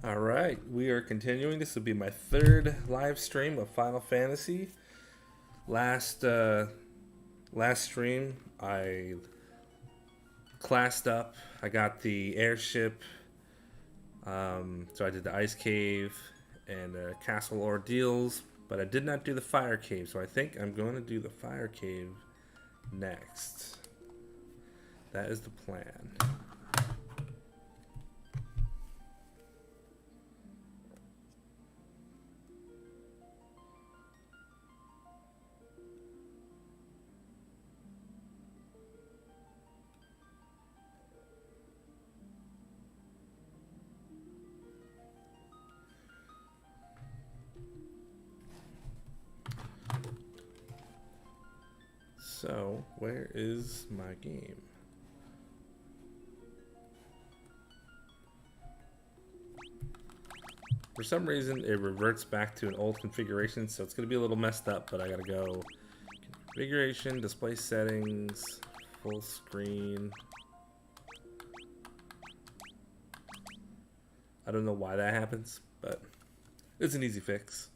Alright, we are continuing. This will be my third live stream of Final Fantasy. Last stream, I classed up. I got the airship. So I did the ice cave and castle ordeals, but I did not do the fire cave. So I think I'm going to do the fire cave next. That is the plan. So, where is my game? For some reason, it reverts back to an old configuration, so it's going to be a little messed up, but I got to go configuration, display settings, full screen. I don't know why that happens, but it's an easy fix.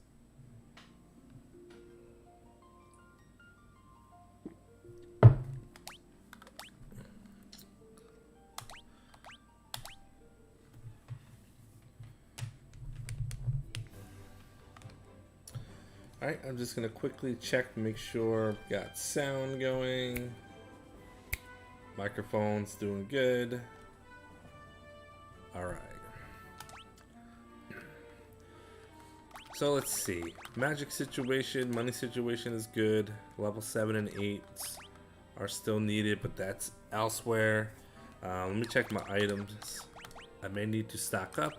Alright, I'm just going to quickly check to make sure I've got sound going. Microphone's doing good. Alright. So let's see. Magic situation, money situation is good. Level 7 and 8 are still needed, but that's elsewhere. Let me check my items. I may need to stock up.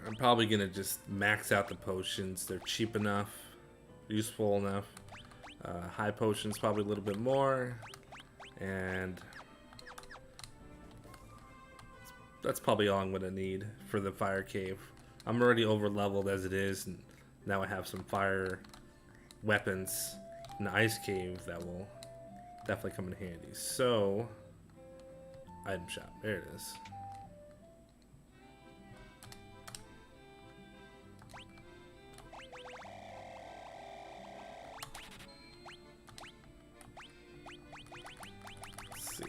I'm probably gonna just max out the potions. They're cheap enough, useful enough. High potions probably a little bit more, and that's probably all I'm gonna need for the fire cave. I'm already over leveled as it is, and now I have some fire weapons in the ice cave that will definitely come in handy. So, item shop, there it is.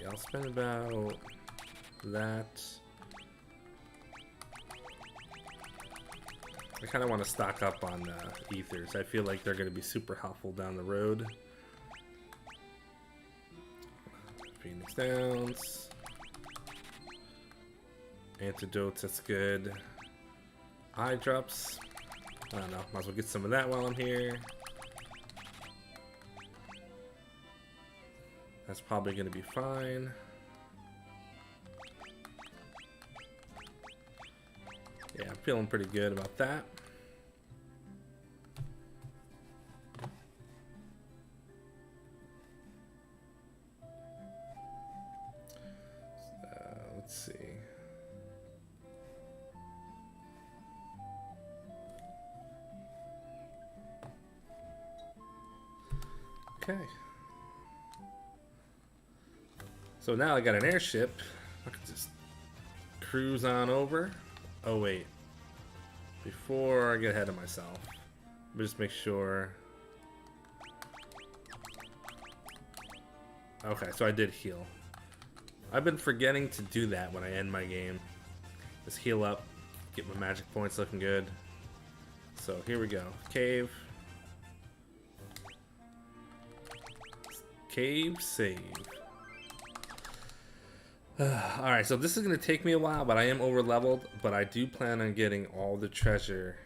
I'll spend about that. I kind of want to stock up on ethers. I feel like they're going to be super helpful down the road. Phoenix Downs. Antidotes, that's good. Eye drops. I don't know. Might as well get some of that while I'm here. That's probably going to be fine. Yeah, I'm feeling pretty good about that. Let's see. Okay. So now I got an airship. I can just cruise on over. Oh wait, before I get ahead of myself, let me just make sure. Okay, so I did heal. I've been forgetting to do that when I end my game. Just heal up, get my magic points looking good. So here we go. Cave. Cave save. Alright, so this is going to take me a while, but I am over leveled, but I do plan on getting all the treasure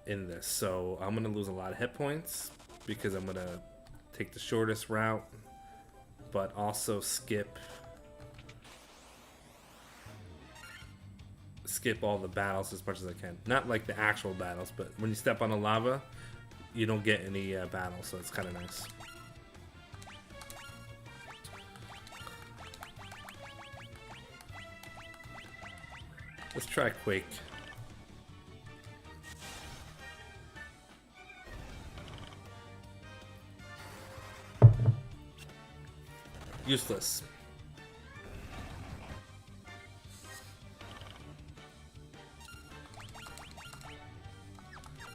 in this. So I'm going to lose a lot of hit points because I'm going to take the shortest route, but also skip all the battles as much as I can. Not like the actual battles, but when you step on the lava, you don't get any battles, so it's kind of nice. Let's try Quake. Useless.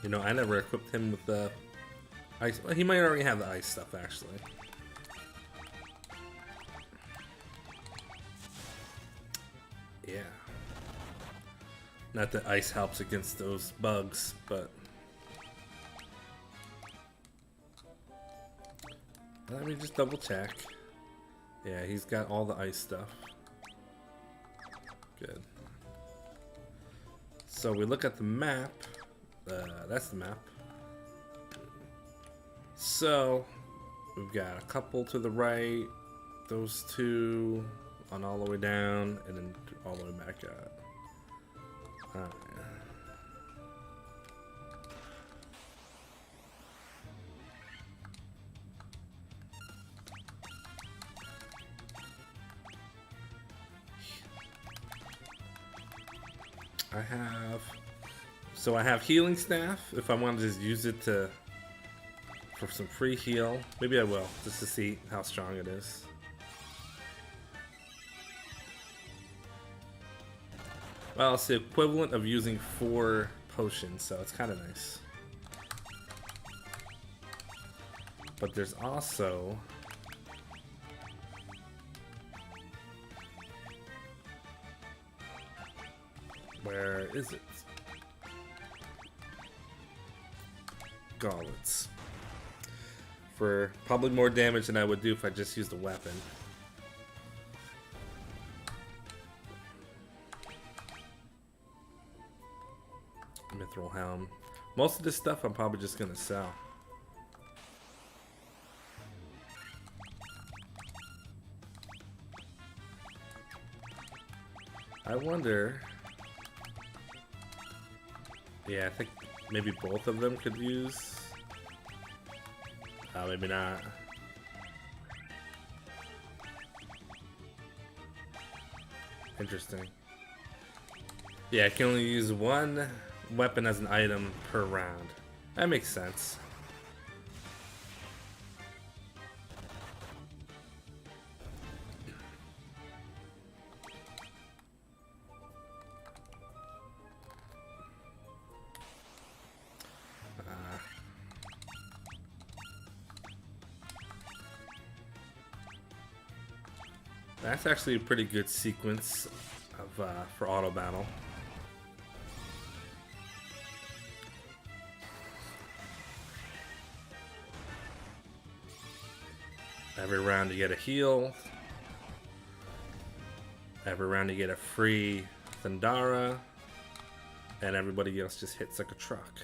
You know, I never equipped him with the ice. Well, he might already have the ice stuff, actually. Yeah. Not that ice helps against those bugs, but... Let me just double check. Yeah, he's got all the ice stuff. Good. So we look at the map. That's the map. So we've got a couple to the right, those two on all the way down, and then all the way back up. Alright. I have healing staff. If I want to just use it for some free heal, maybe I will, just to see how strong it is. Well, it's the equivalent of using 4 potions, so it's kind of nice. But there's also... Where is it? Gauntlets. For probably more damage than I would do if I just used a weapon. Mithril Hound. Most of this stuff I'm probably just gonna sell. I wonder... Yeah, I think maybe both of them could use... maybe not. Interesting. Yeah, I can only use one weapon as an item per round. That makes sense. That's actually a pretty good sequence of for auto battle. Every round you get a heal. Every round you get a free Thundara. And everybody else just hits like a truck.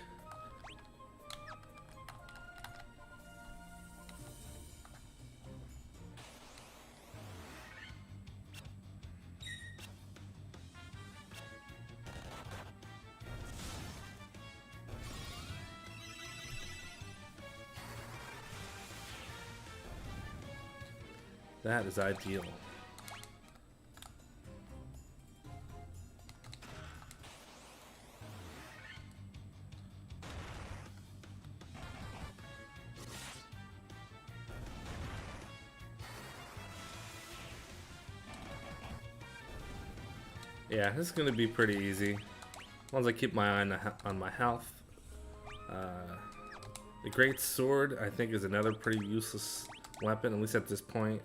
That is ideal. Yeah, this is going to be pretty easy. As long as I keep my eye on my health. The Great Sword, I think, is another pretty useless weapon, at least at this point.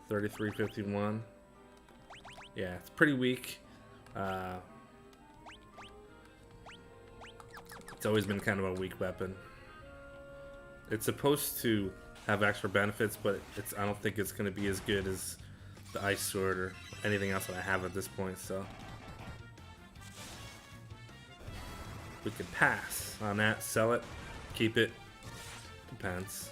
3351. Yeah, it's pretty weak. It's always been kind of a weak weapon. It's supposed to have extra benefits, but I don't think it's going to be as good as the Ice Sword or anything else that I have at this point, so we can pass on that, sell it, keep it, depends.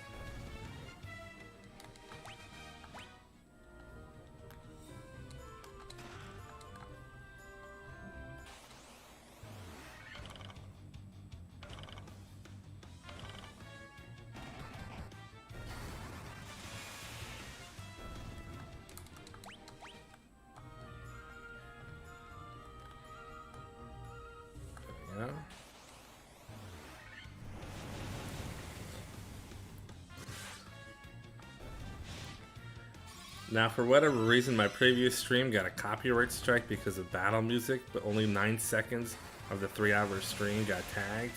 Now, for whatever reason, my previous stream got a copyright strike because of battle music, but only 9 seconds of the 3-hour stream got tagged,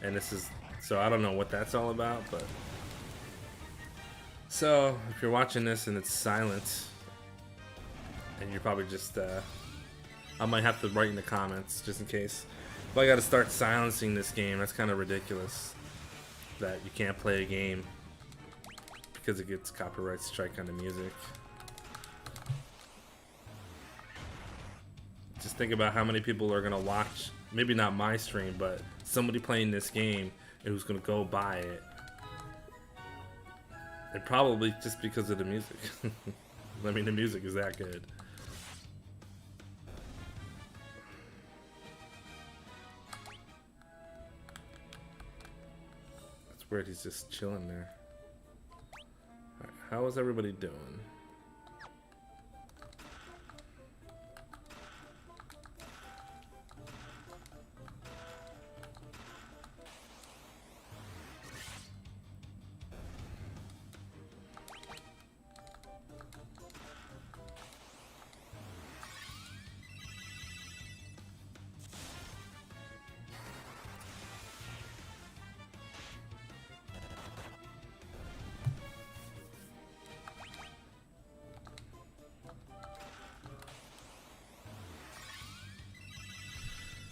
and this is, so I don't know what that's all about, but so if you're watching this and it's silent, and you're probably just I might have to write in the comments just in case. But I got to start silencing this game. That's kind of ridiculous that you can't play a game because it gets copyright strike on the music. Just think about how many people are gonna watch, maybe not my stream, but somebody playing this game and who's gonna go buy it. And probably just because of the music. I mean, the music is that good. That's weird, he's just chilling there. Right, how is everybody doing?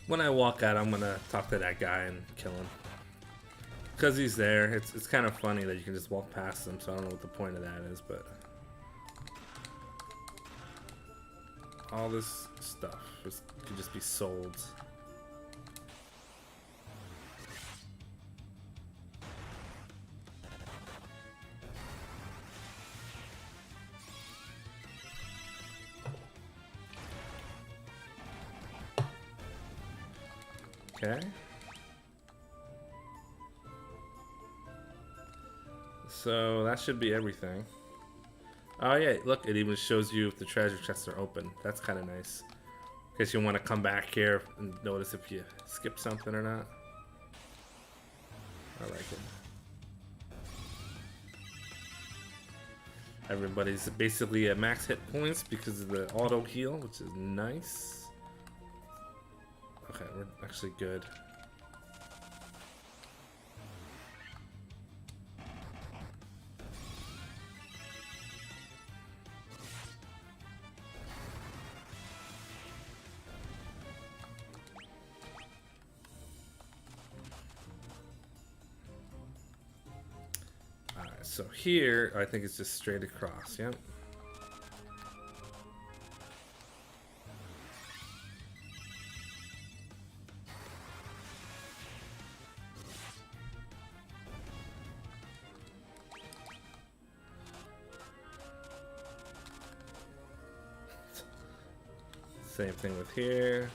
When I walk out, I'm gonna talk to that guy and kill him. Because he's there, it's kind of funny that you can just walk past him, so I don't know what the point of that is, but... all this stuff could just be sold. Okay. So that should be everything. Oh yeah, look, it even shows you if the treasure chests are open. That's kind of nice. In case you want to come back here and notice if you skip something or not. I like it. Everybody's basically at max hit points because of the auto heal, which is nice. Okay, we're actually good. Alright, so here, I think it's just straight across, yep. Same thing with here.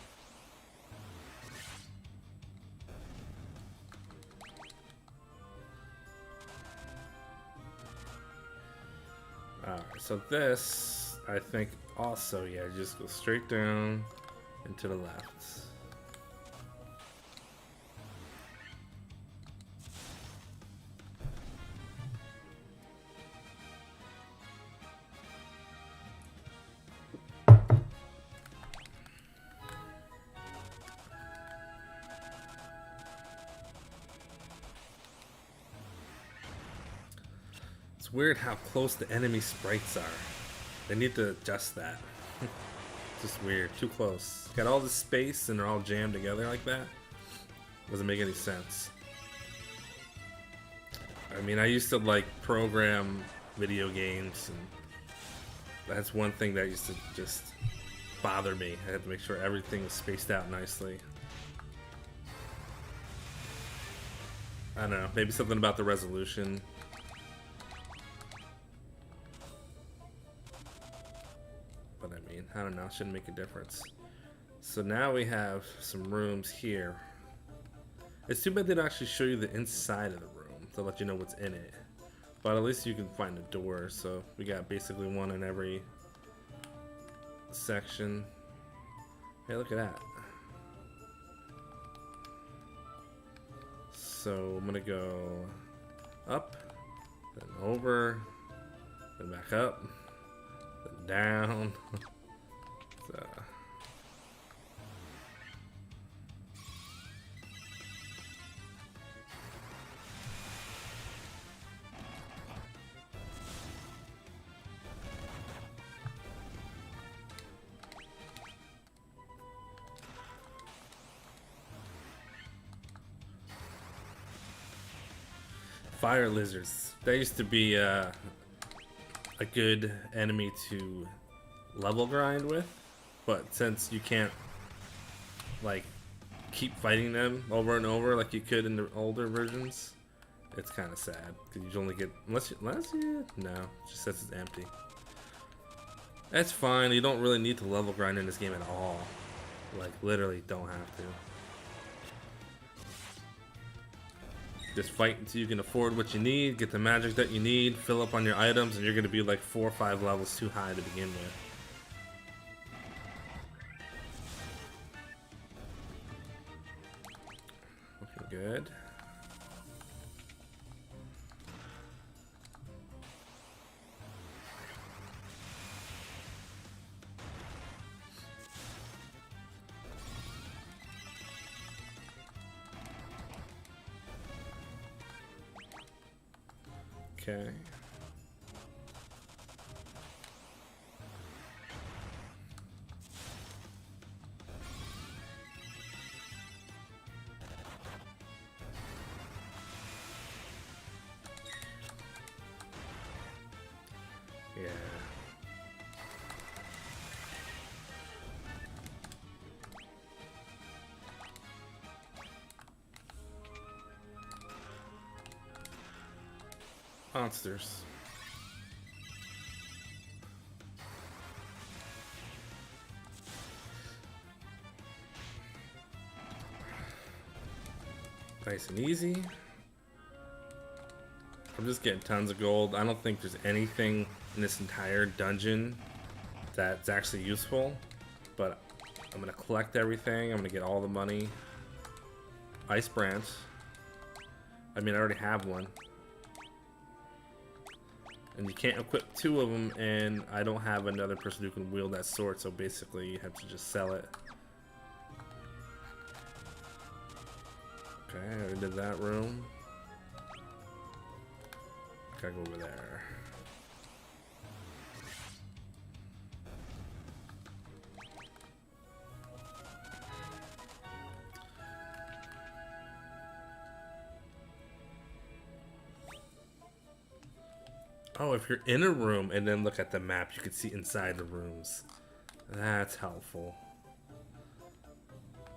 Alright, so this, I think also, yeah, just go straight down and to the left. It's weird how close the enemy sprites are. They need to adjust that. Just weird, too close. Got all this space and they're all jammed together like that. Doesn't make any sense. I mean, I used to like program video games, and that's one thing that used to just bother me. I had to make sure everything was spaced out nicely. I don't know, maybe something about the resolution. But I mean, I don't know, shouldn't make a difference. So now we have some rooms here. It's too bad they don't actually show you the inside of the room to let you know what's in it. But at least you can find a door, so we got basically one in every section. Hey, look at that. So I'm gonna go up, then over, then back up, then down. So. Fire lizards. That used to be a good enemy to level grind with, but since you can't like keep fighting them over and over like you could in the older versions, it's kind of sad because you only get unless you no, it just says it's empty. That's fine. You don't really need to level grind in this game at all. Like literally, don't have to. Just fight until you can afford what you need, get the magic that you need, fill up on your items, and you're gonna be like 4 or 5 levels too high to begin with. Looking good. Okay. Yeah. Monsters. Nice and easy. I'm just getting tons of gold. I don't think there's anything in this entire dungeon that's actually useful, but I'm gonna collect everything. I'm gonna get all the money. Ice branch. I mean, I already have one. And you can't equip 2 of them, and I don't have another person who can wield that sword, so basically you have to just sell it. Okay, I already did that room. Gotta go over there. Oh, if you're in a room and then look at the map, you can see inside the rooms. That's helpful.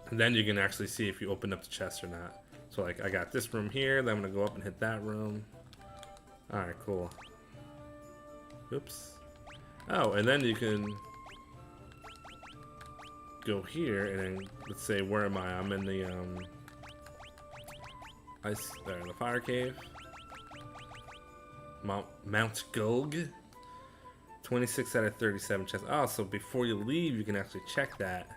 And then you can actually see if you open up the chest or not. So like, I got this room here, then I'm gonna go up and hit that room. Alright, cool. Oops. Oh, and then you can go here and then, let's say, where am I? I'm in the, the fire cave. Mount Gulg. 26 out of 37 chests. Oh, so before you leave, you can actually check that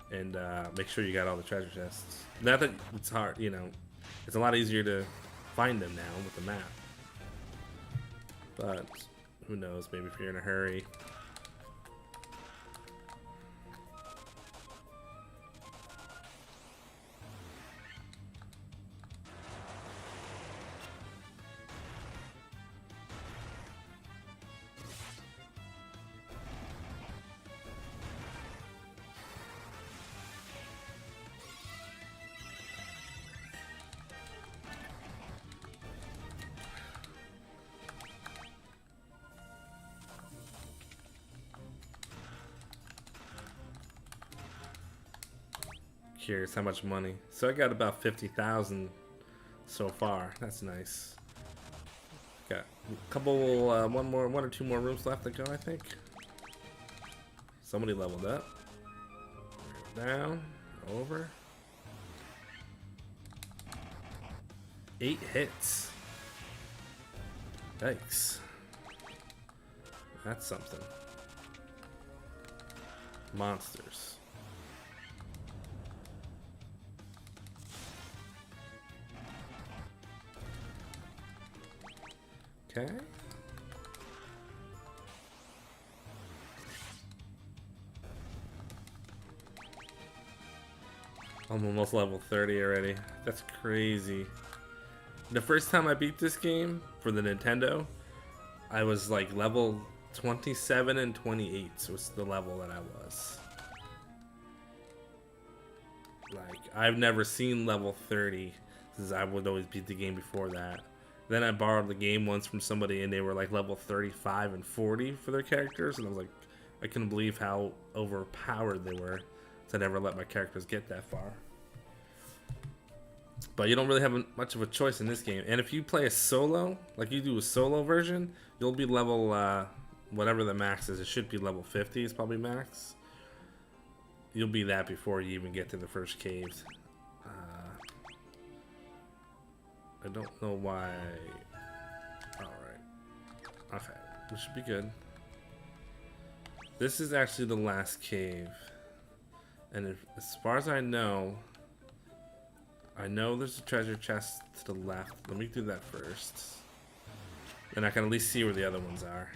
and make sure you got all the treasure chests. Not that it's hard, you know, it's a lot easier to find them now with the map. But who knows, maybe if you're in a hurry. Curious how much money. So I got about 50,000 so far. That's nice. Got a couple, one or two more rooms left to go, I think. Somebody leveled up. Down, over. 8 hits. Yikes. That's something. Monsters. Okay. I'm almost level 30 already. That's crazy. The first time I beat this game for the Nintendo, I was like level 27 and 28, so it's the level that I was. Like, I've never seen level 30, because I would always beat the game before that. Then I borrowed the game once from somebody, and they were like level 35 and 40 for their characters, and I was like, I couldn't believe how overpowered they were. So I never let my characters get that far. But you don't really have much of a choice in this game. And if you play a solo, like you do a solo version, you'll be level, whatever the max is. It should be level 50 is probably max. You'll be that before you even get to the first caves. I don't know why. Alright. Okay. We should be good. This is actually the last cave. And if, as far as I know there's a treasure chest to the left. Let me do that first. Then I can at least see where the other ones are.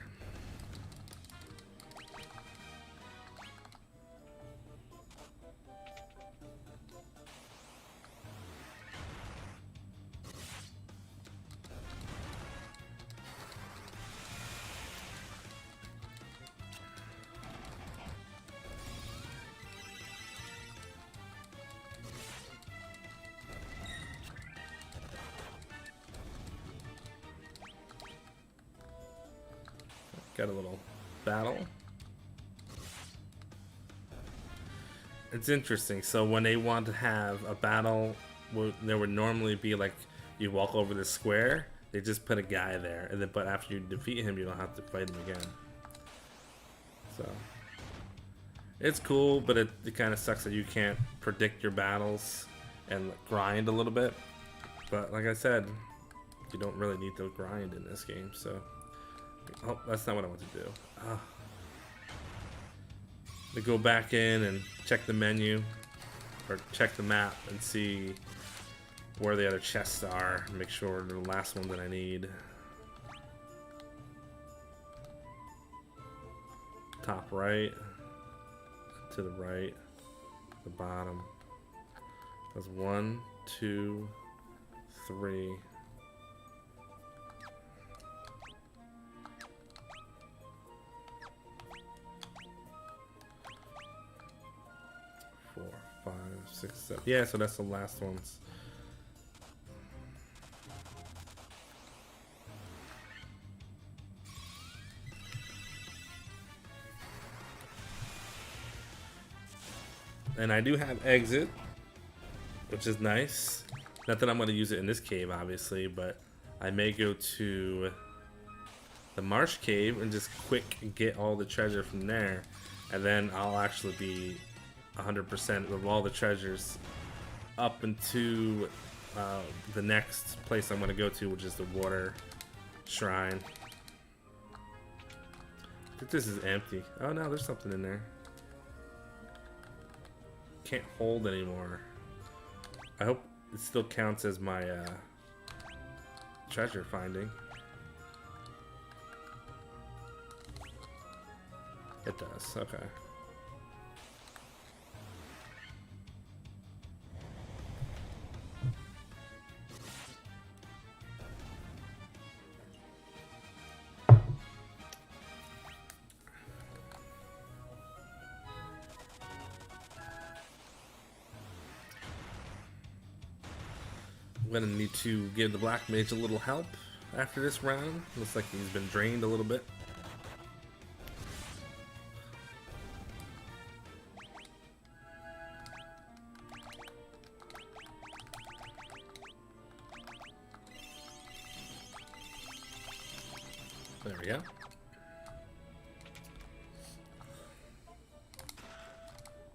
Got a little battle. It's interesting. So when they want to have a battle, there would normally be like you walk over the square. They just put a guy there, and then but after you defeat him, you don't have to fight him again. So it's cool, but it kind of sucks that you can't predict your battles and grind a little bit. But like I said, you don't really need to grind in this game. So. Oh, that's not what I want to do. To go back in and check the menu or check the map and see where the other chests are. Make sure they're the last one that I need. Top right, to the right, the bottom. That's 1, 2, 3. 4, 5, 6, 7. Yeah, so that's the last ones. And I do have exit, which is nice. Not that I'm going to use it in this cave, obviously, but I may go to the Marsh Cave and just quick get all the treasure from there, and then I'll actually be 100% of all the treasures up into the next place I'm going to go to, which is the water shrine. I think this is empty. Oh no, there's something in there. Can't hold anymore. I hope it still counts as my treasure finding. It does, okay. I'm gonna need to give the black mage a little help after this round. Looks like he's been drained a little bit. There we go.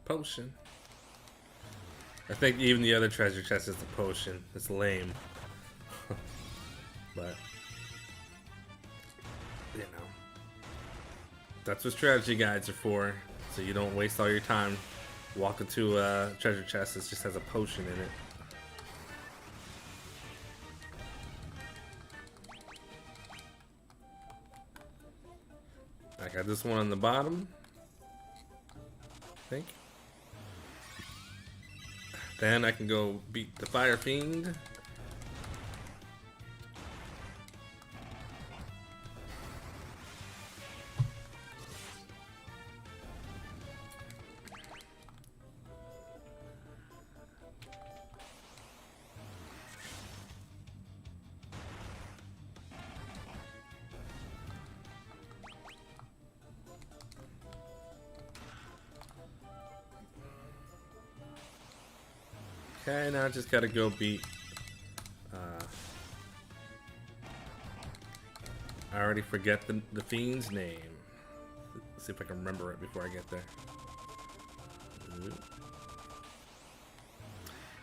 Potion. I think even the other treasure chest is the potion. It's lame. But, you know. That's what strategy guides are for. So you don't waste all your time walking to a treasure chest that just has a potion in it. I got this one on the bottom, I think. Then I can go beat the fire fiend. Okay, now I just gotta go beat. I already forget the fiend's name. Let's see if I can remember it before I get there.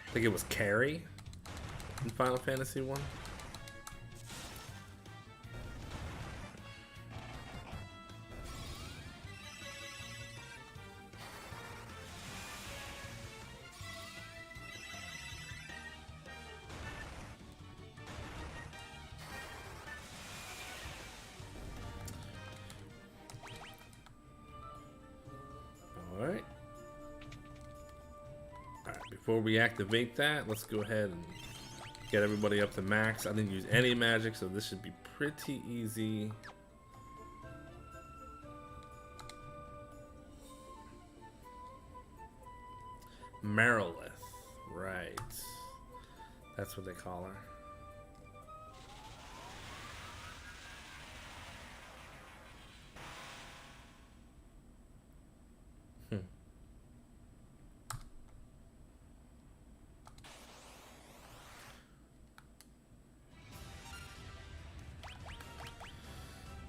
I think it was Carrie in Final Fantasy 1. Alright. Alright, before we activate that, let's go ahead and get everybody up to max. I didn't use any magic, so this should be pretty easy. Merilith, right. That's what they call her.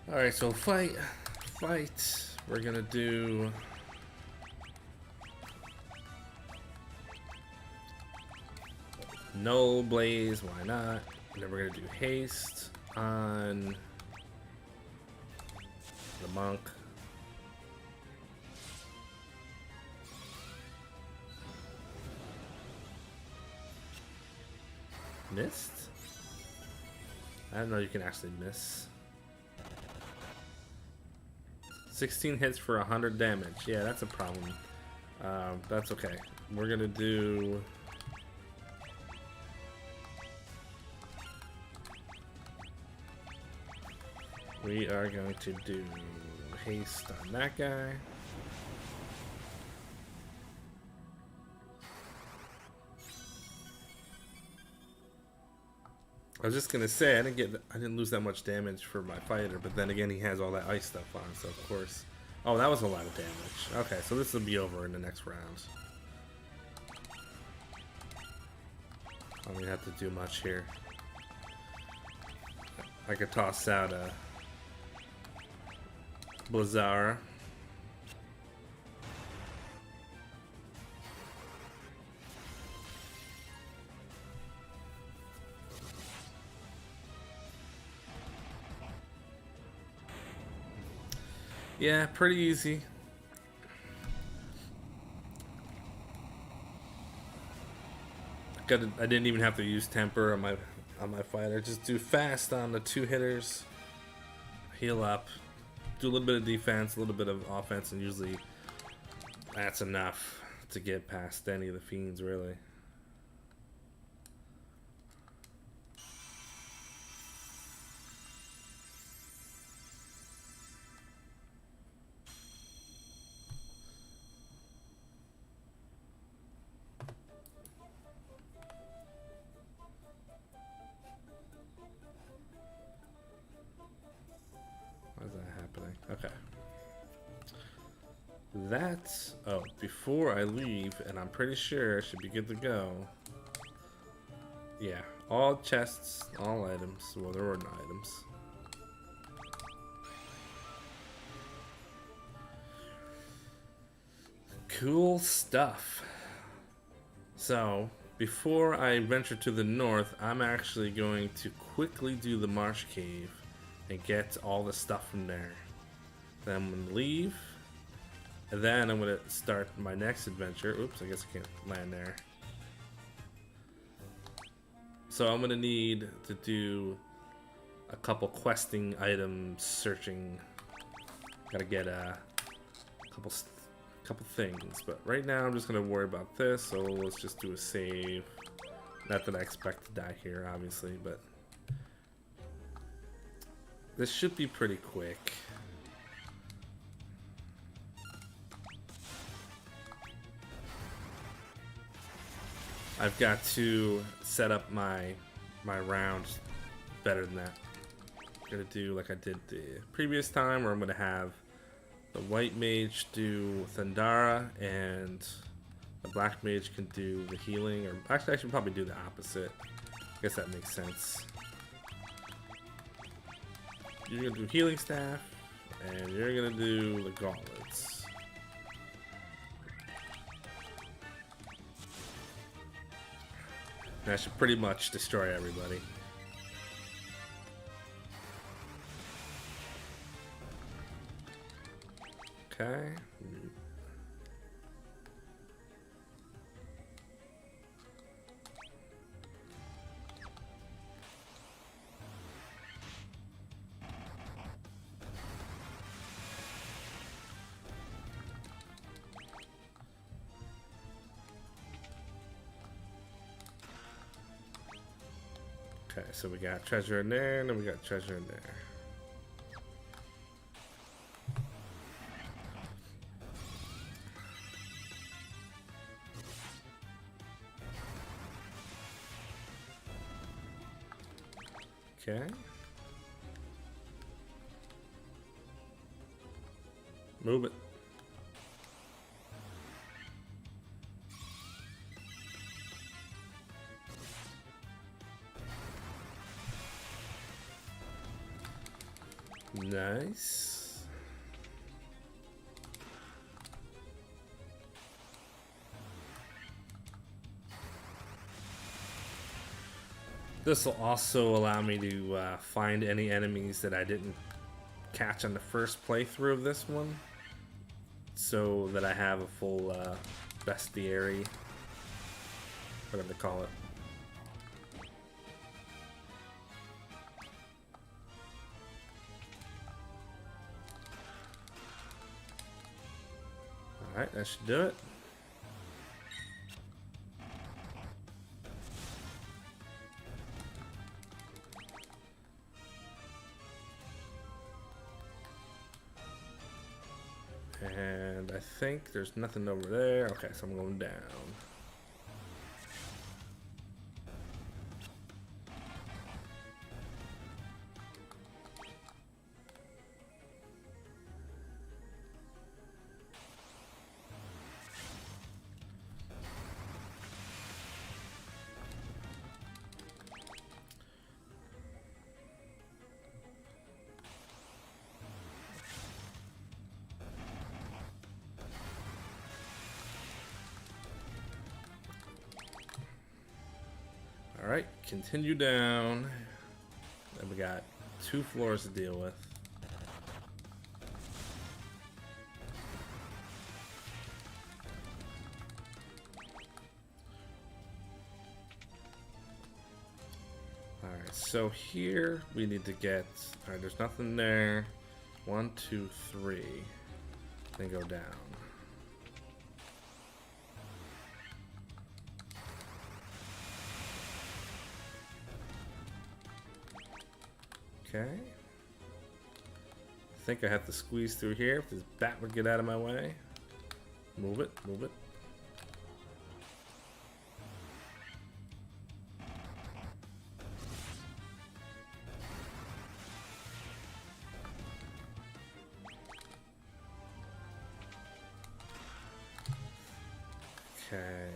Alright, so fight. We're gonna do no blaze, why not? And then we're gonna do haste on the monk. Missed? I don't know you can actually miss. 16 hits for 100 damage. Yeah, that's a problem. That's okay. We're gonna do... We are going to do haste on that guy. I was just gonna say I didn't lose that much damage for my fighter, but then again he has all that ice stuff on, so of course. Oh, that was a lot of damage. Okay, so this will be over in the next round. I don't even have to do much here. I could toss out a Blizzara. Yeah, pretty easy. I didn't even have to use temper on my fighter. Just do fast on the 2 hitters. Heal up. Do a little bit of defense, a little bit of offense, and usually that's enough to get past any of the fiends, really. Why is that happening? Okay. That's... Oh, before I leave, and I'm pretty sure I should be good to go. Yeah, all chests, all items. Well, there were no items. Cool stuff. So, before I venture to the north, I'm actually going to quickly do the Marsh Cave and get all the stuff from there. Then I'm going to leave. And then I'm going to start my next adventure. Oops, I guess I can't land there. So I'm going to need to do a couple questing items, searching. Gotta get a couple things. But right now I'm just going to worry about this. So let's just do a save. Not that I expect to die here, obviously, but this should be pretty quick. I've got to set up my rounds better than that. I'm gonna do like I did the previous time, where I'm gonna have the white mage do Thundara and The black mage can do the healing, or actually I should probably do the opposite. I guess that makes sense. You're gonna do healing staff, and you're gonna do the gauntlets. That should pretty much destroy everybody. Okay. Okay, so we got treasure in there, and then we got treasure in there. Okay. Move it. Nice. This will also allow me to find any enemies that I didn't catch on the first playthrough of this one, so that I have a full bestiary, whatever they call it. Alright, that should do it. And I think there's nothing over there. Okay, so I'm going down. Alright, continue down. Then we got 2 floors to deal with. Alright, so here we need to get... Alright, there's nothing there. 1, 2, 3. Then go down. Okay. I think I have to squeeze through here if this bat would get out of my way. Move it, move it. Okay.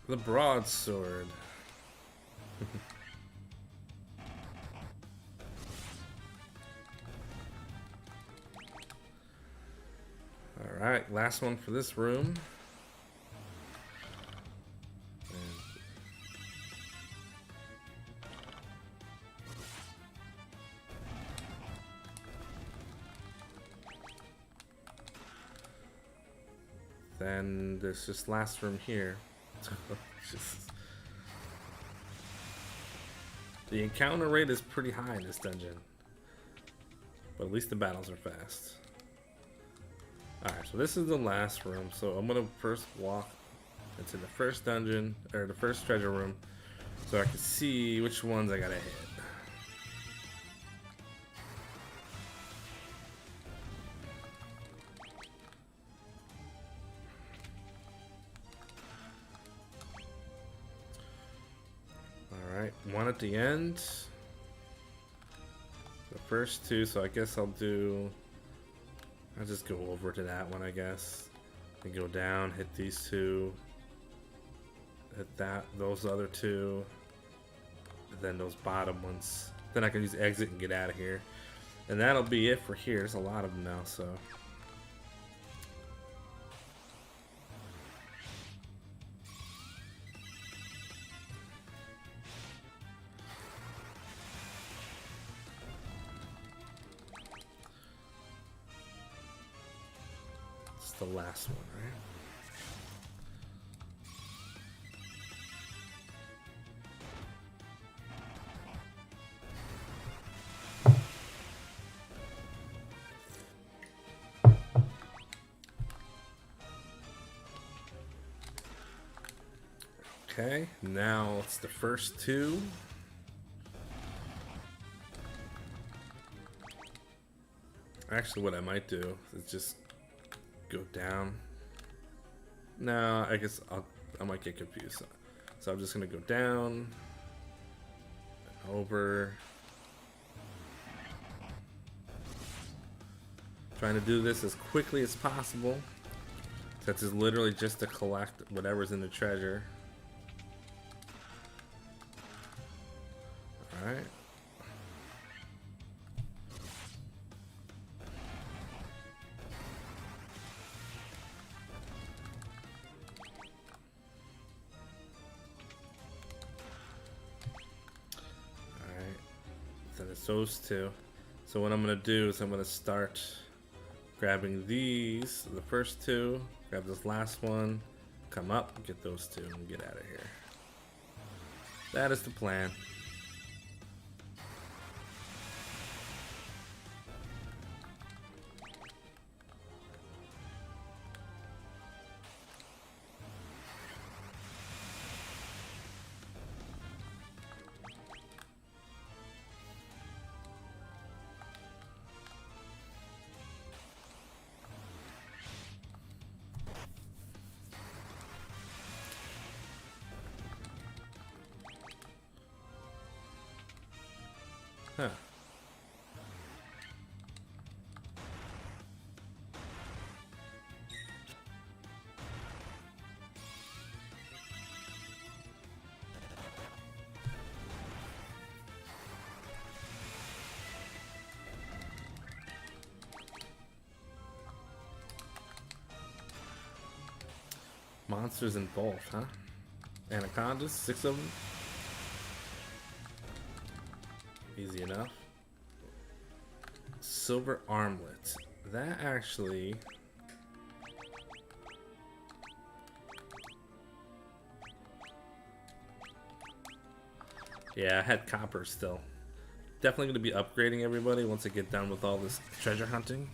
The broadsword. Alright, last one for this room. Then there's this last room here. The encounter rate is pretty high in this dungeon, but at least the battles are fast. Alright, so this is the last room, so I'm gonna first walk into the first dungeon, or the first treasure room, so I can see which ones I gotta hit. Alright, one at the end. The first two, so I guess I'll just go over to that one, I guess. And go down, hit these two. Hit those other two. And then those bottom ones. Then I can use exit and get out of here. And that'll be it for here. There's a lot of them now, so. It's the last one, right? Okay, now it's the first two. Actually, what I might do is just go down. No, I guess I might get confused. So I'm just gonna go down, and over. Trying to do this as quickly as possible. Since it's literally just to collect whatever's in the treasure. Alright. Then it's those two. So what I'm gonna do is I'm gonna start grabbing these, the first two, grab this last one, come up, get those two, and get out of here. That is the plan. Huh. Monsters in both, huh? Anacondas, 6 of them. Easy enough. Silver armlet. That actually... Yeah, I had copper still. Definitely going to be upgrading everybody once I get done with all this treasure hunting.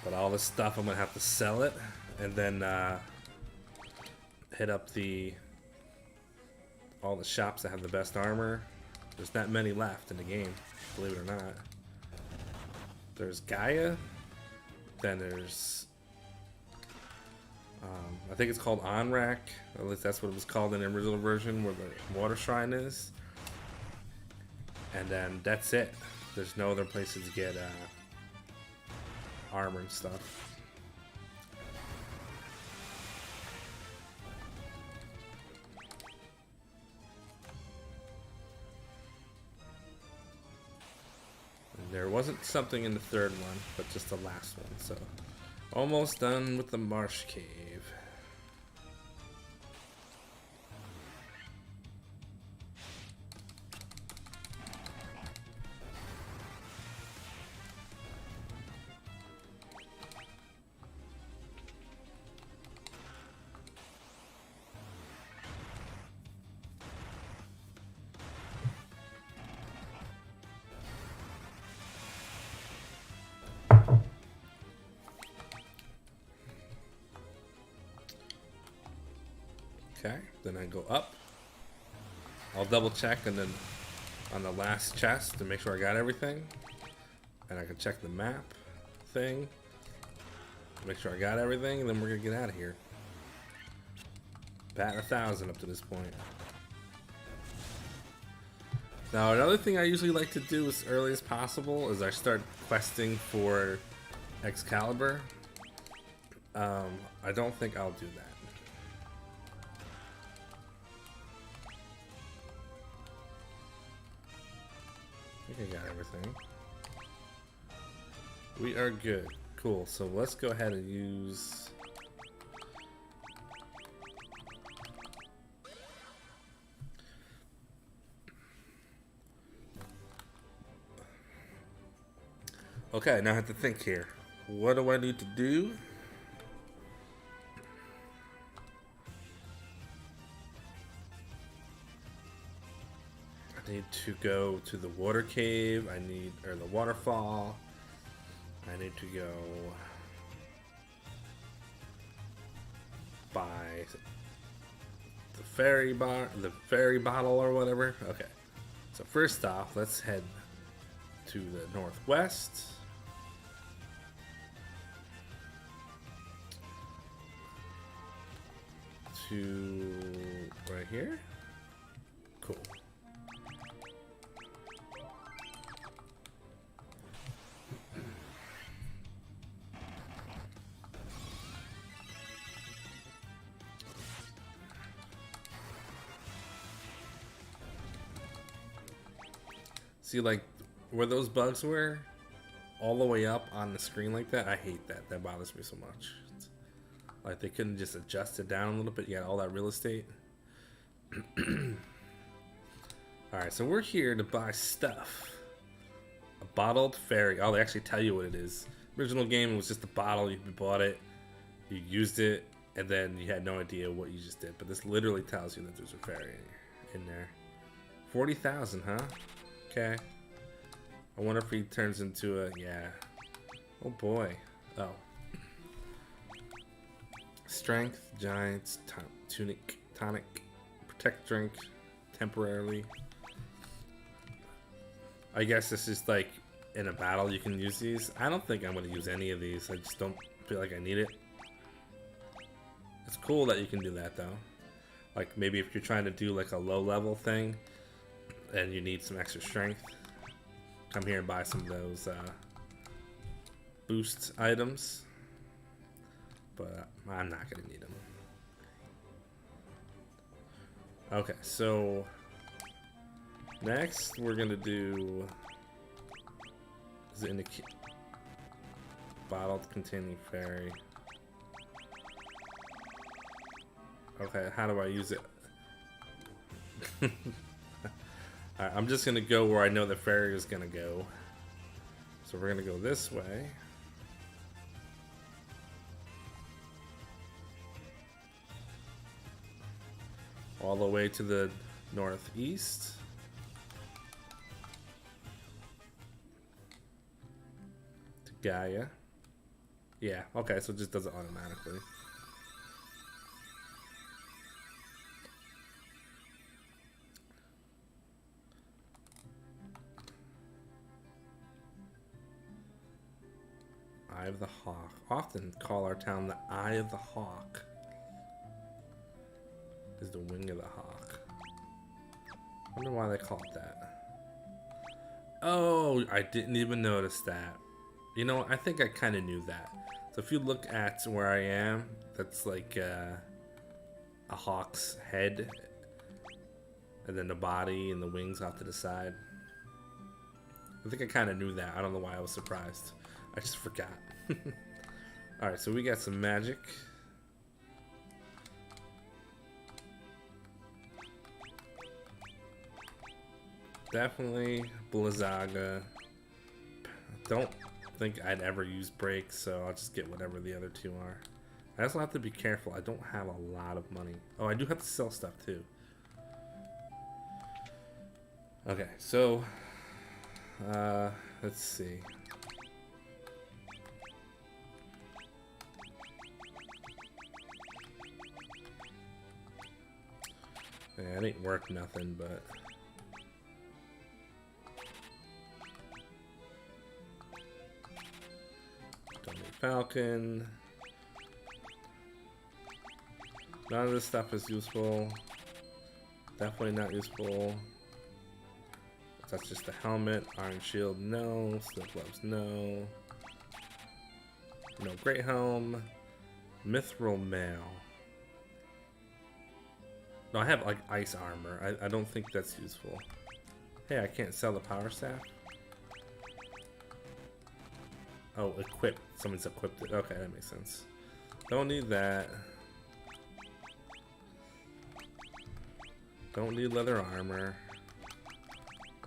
But all this stuff, I'm going to have to sell it. And then hit up all the shops that have the best armor. There's not many left in the game, believe it or not. There's Gaia. Then there's... I think it's called Onrak. At least that's what it was called in the original version, where the water shrine is. And then that's it. There's no other places to get armor and stuff. And there wasn't something in the third one, but just the last one. So almost done with the Marsh Cave. Okay, then I go up. I'll double check and then on the last chest to make sure I got everything. And I can check the map thing. Make sure I got everything, and then we're gonna get out of here. Batting 1,000 up to this point. Now, another thing I usually like to do as early as possible is I start questing for Excalibur. I don't think I'll do that. I think I got everything. We are good. Cool. So let's go ahead and use... Okay, now I have to think here. What do I need to do? I need to go to the water cave. Or the waterfall. I need to go buy the fairy bottle or whatever. Okay. So first off, let's head to the northwest. To right here. Cool. See, like, where those bugs were, all the way up on the screen like that, I hate that. That bothers me so much. Like, they couldn't just adjust it down a little bit. You got all that real estate. Alright, so we're here to buy stuff. A bottled fairy. Oh, they actually tell you what it is. Original game, it was just a bottle. You bought it, you used it, and then you had no idea what you just did. But this literally tells you that there's a fairy in there. 40,000, huh? Okay. I wonder if he turns into a... Yeah. Oh, boy. Oh. Strength, giants, tonic, protect drink, temporarily. I guess this is like in a battle you can use these. I don't think I'm going to use any of these. I just don't feel like I need it. It's cool that you can do that though. Like maybe if you're trying to do like a low level thing and you need some extra strength, come here and buy some of those boost items. But I'm not going to need them. Okay, so next we're going to do... Is it in the bottled containing fairy? Okay, how do I use it? Alright, I'm just going to go where I know the fairy is going to go. So we're going to go this way. All the way to the northeast. To Gaia. Yeah, okay, so it just does it automatically. Eye of the Hawk. Often call our town the Eye of the Hawk. Is the wing of the hawk. I wonder why they call it that. Oh, I didn't even notice that. You know, I think I kind of knew that. So if you look at where I am, that's like a hawk's head. And then the body and the wings off to the side. I think I kind of knew that. I don't know why I was surprised. I just forgot. Alright, so we got some magic. Definitely Blizzaga. Don't think I'd ever use brakes, so I'll just get whatever the other two are. I also have to be careful. I don't have a lot of money. Oh, I do have to sell stuff too. Okay, so let's see. Yeah, it ain't worth nothing, but don't need Falcon. None of this stuff is useful. Definitely not useful. That's just the helmet. Iron shield, no. Steel gloves, no. No great helm. Mithril mail. No, I have like ice armor. I don't think that's useful. Hey, I can't sell the power staff. Oh, equipped. Someone's equipped it. Okay, that makes sense. Don't need that. Don't need leather armor.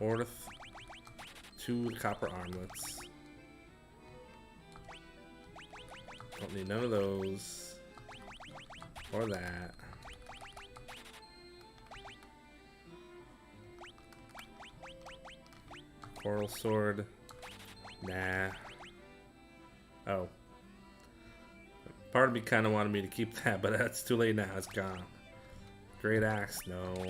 Or 2 copper armlets. Don't need none of those. Or that. Coral sword. Nah. Oh. Part of me kind of wanted me to keep that, but that's too late now. It's gone. Great axe, no.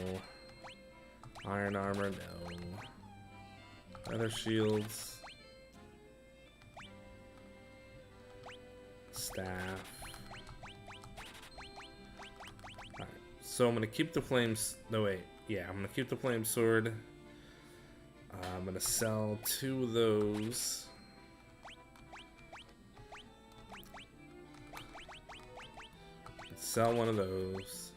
Iron armor, no. Other shields. Staff. Alright, so I'm gonna keep the flames. No, wait. Yeah, I'm gonna keep the flame sword. I'm gonna sell 2 of those. Sell 1 of those.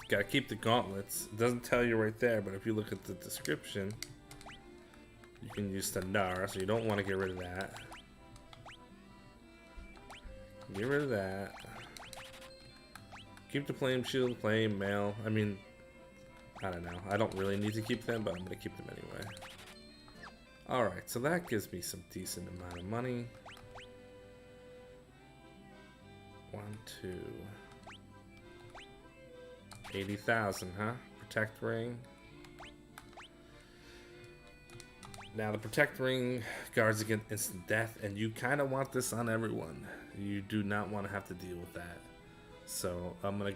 Gotta keep the gauntlets. It doesn't tell you right there, but if you look at the description, you can use Standara, so you don't want to get rid of that. Get rid of that. Keep the flame shield, flame mail. I mean, I don't know. I don't really need to keep them, but I'm gonna keep them anyway. Alright, so that gives me some decent amount of money. 1, 2. 80,000, huh? Protect ring. Now the protect ring guards against instant death, and you kind of want this on everyone. You do not want to have to deal with that. So I'm gonna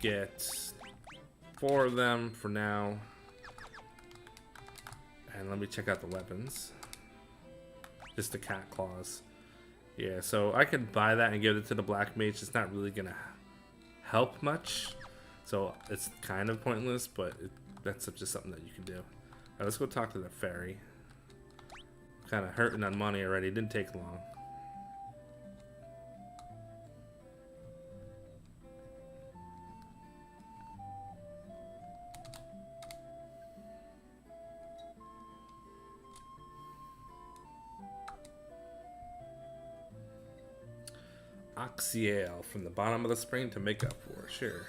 get 4 of them for now. And let me check out the weapons. Just the cat claws. Yeah, so I could buy that and give it to the black mage. It's not really gonna help much. So it's kind of pointless, but that's just something that you can do. Alright, let's go talk to the fairy. Kind of hurting on money already. It didn't take long. Oxyale from the bottom of the spring to make up for, sure.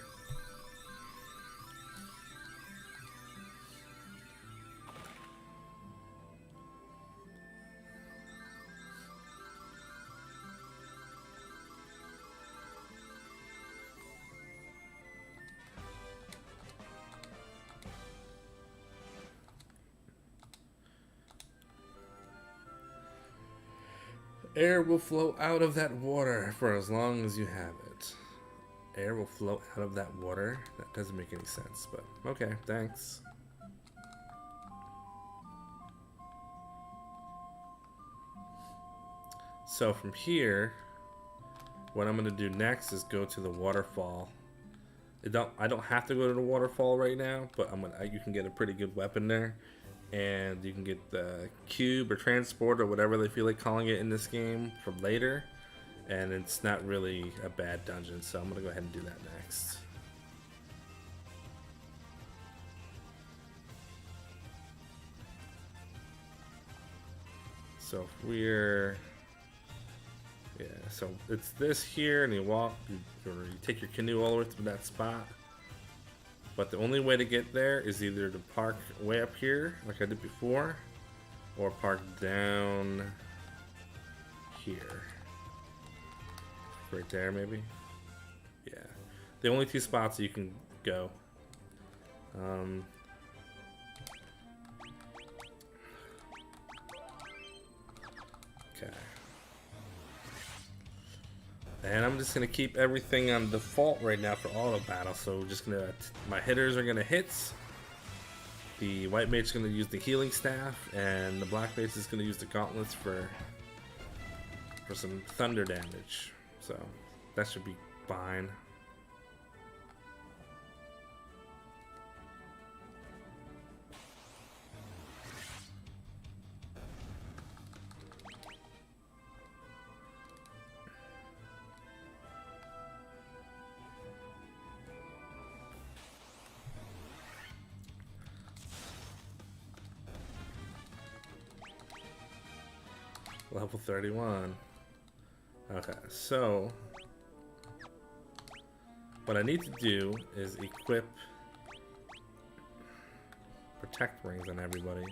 Air will flow out of that water for as long as you have it. Air will flow out of that water? That doesn't make any sense, but okay, thanks. So from here, what I'm gonna do next is go to the waterfall. I don't have to go to the waterfall right now, but you can get a pretty good weapon there. And you can get the cube or transport or whatever they feel like calling it in this game for later, and it's not really a bad dungeon, so I'm gonna go ahead and do that next. So if so it's this here, and you take your canoe all the way to that spot. But the only way to get there is either to park way up here, like I did before, or park down here. Right there, maybe? Yeah. The only 2 spots you can go. Okay. And I'm just gonna keep everything on default right now for auto battle. So just gonna, my hitters are gonna hit. The white mage is gonna use the healing staff, and the black mage is gonna use the gauntlets for some thunder damage. So that should be fine. Level 31. Okay, so what I need to do is equip protect rings on everybody.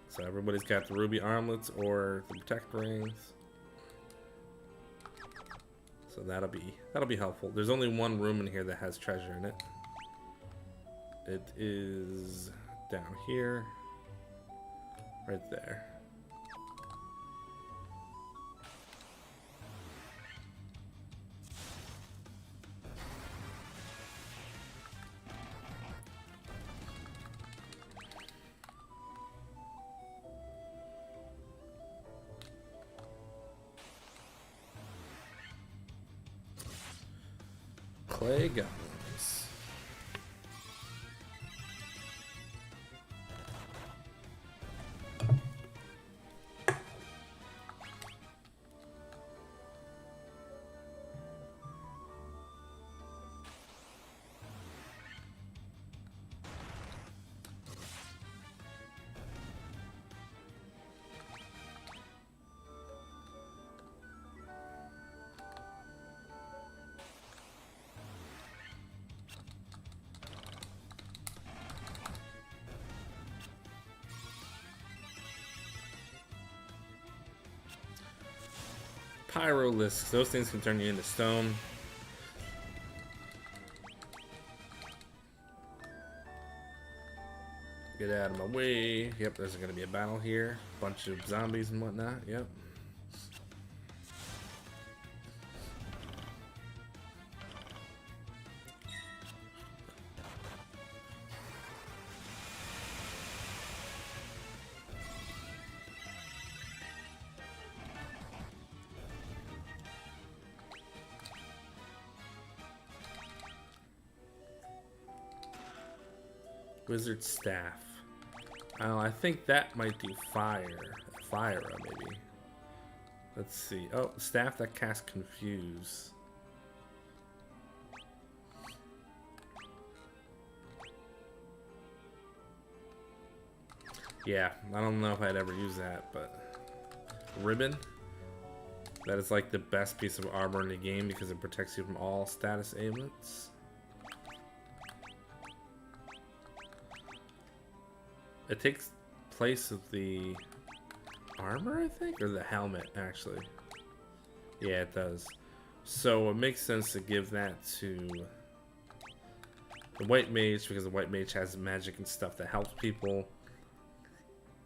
So everybody's got the ruby armlets or the protect rings. So that'll be helpful. There's only one room in here that has treasure in it. It is down here. Right there. Clay goblins. Pyrolisks, those things can turn you into stone. Get out of my way. Yep, there's gonna be a battle here. Bunch of zombies and whatnot. Yep. Wizard staff. Oh, I think that might do fire. Fire, maybe. Let's see. Oh, staff that casts confuse. Yeah, I don't know if I'd ever use that, but ribbon. That is like the best piece of armor in the game because it protects you from all status ailments. It takes place of the armor, I think, or the helmet, actually. Yeah, it does. So it makes sense to give that to the white mage because the white mage has magic and stuff that helps people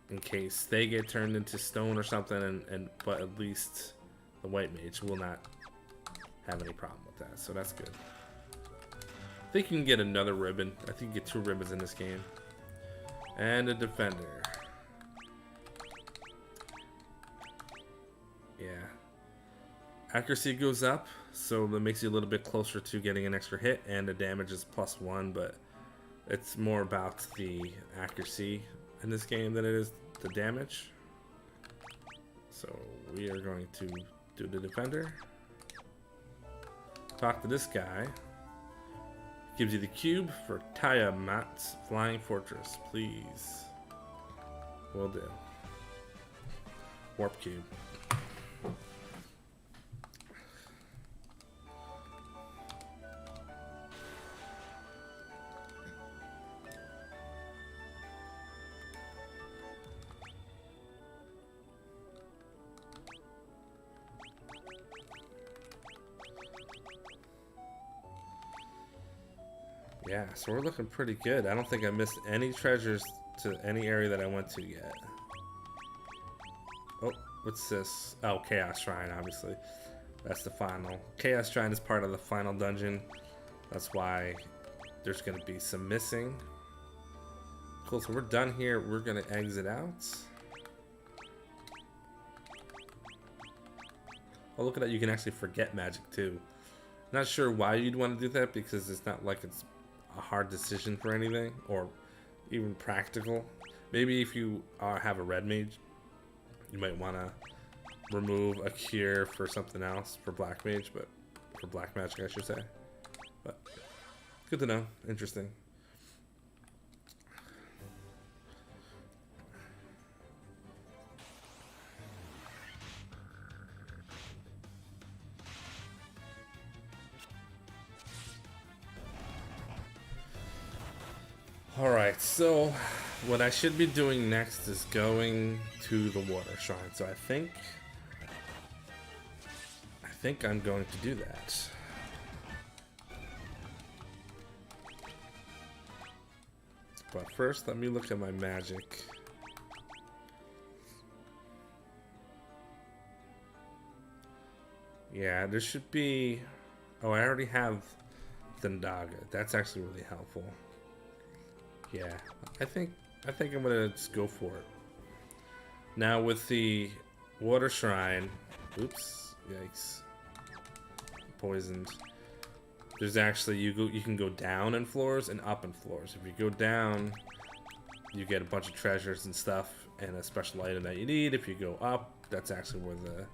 in case they get turned into stone or something. But at least the white mage will not have any problem with that. So that's good. I think you can get another ribbon. I think you get 2 ribbons in this game. And a defender. Yeah. Accuracy goes up, so that makes you a little bit closer to getting an extra hit, and the damage is +1, but it's more about the accuracy in this game than it is the damage. So we are going to do the defender. Talk to this guy. Gives you the cube for Tiamat's Flying Fortress, please. Will do. Warp cube. Yeah, so we're looking pretty good. I don't think I missed any treasures to any area that I went to yet. Oh, What's this? Oh, Chaos Shrine, obviously. That's the final. Chaos Shrine is part of the final dungeon. That's why there's going to be some missing. Cool, so we're done here. We're going to exit out. Oh, look at that. You can actually forget magic, too. Not sure why you'd want to do that, because it's not like it's a hard decision for anything, or even practical. Maybe if you have a red mage, you might want to remove a cure for something else, for black mage, but for black magic, I should say. But good to know. Interesting. Alright, so what I should be doing next is going to the water shrine. So I think I'm going to do that. But first, let me look at my magic. Yeah, there should be... Oh, I already have Thandaga. That's actually really helpful. Yeah, I think I'm gonna just go for it. Now with the water shrine, oops, yikes, poisoned. There's actually you can go down in floors and up in floors. If you go down, you get a bunch of treasures and stuff and a special item that you need. If you go up, that's actually where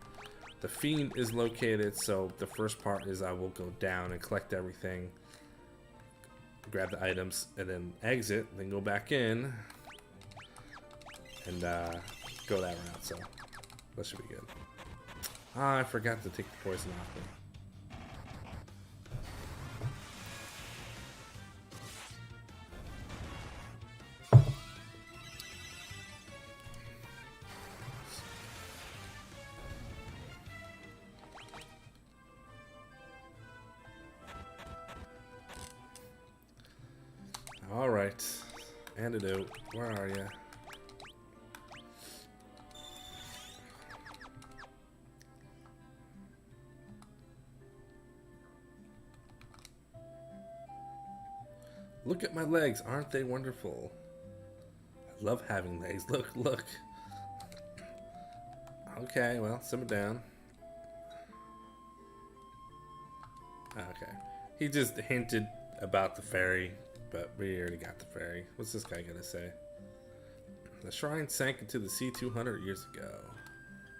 the fiend is located. So the first part is I will go down and collect everything, grab the items, and then exit, then go back in and go that route. So that should be good. Ah, I forgot to take the poison off me. Alright, antidote, where are you? Look at my legs, aren't they wonderful? I love having legs, look. Okay, well, simmer down. Okay, he just hinted about the fairy. But we already got the fairy. What's this guy gonna say? The shrine sank into the sea 200 years ago.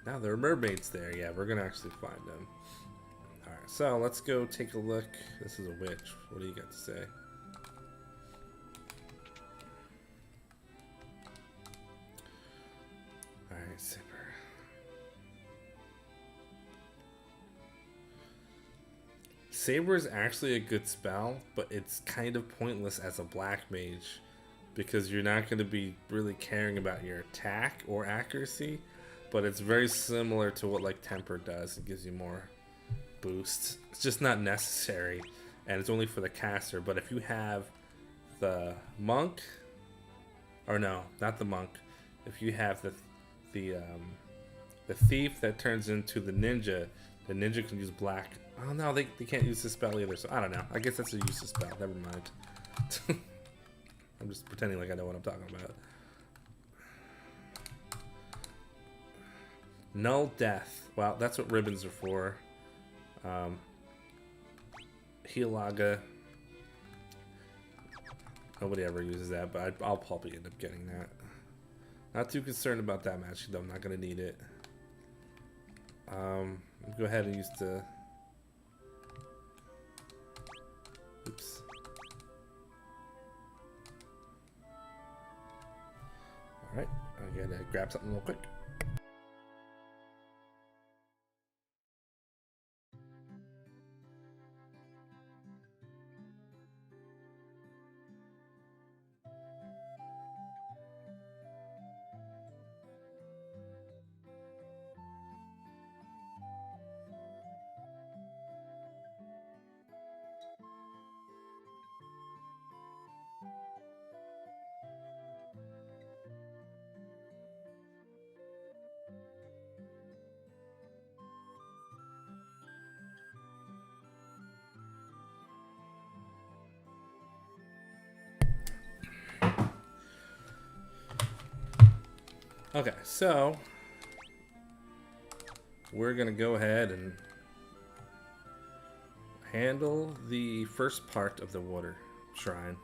Now there are mermaids there. Yeah, we're gonna actually find them. Alright, so let's go take a look. This is a witch. What do you got to say? Alright, Saber. Saber is actually a good spell, but it's kind of pointless as a black mage because you're not going to be really caring about your attack or accuracy, but it's very similar to what like Temper does. It gives you more boost. It's just not necessary, and it's only for the caster. But if you have the monk, or no, not the monk, if you have the thief that turns into the ninja can use black. Oh no, they can't use this spell either, so I don't know. I guess that's a useless spell. Never mind. I'm just pretending like I know what I'm talking about. Null Death. Well, that's what ribbons are for. Healaga. Nobody ever uses that, but I'll probably end up getting that. Not too concerned about that match, though. I'm not going to need it. Go ahead and use the... Oops. Alright, I'm gonna grab something real quick. Okay, so we're gonna go ahead and handle the first part of the water shrine.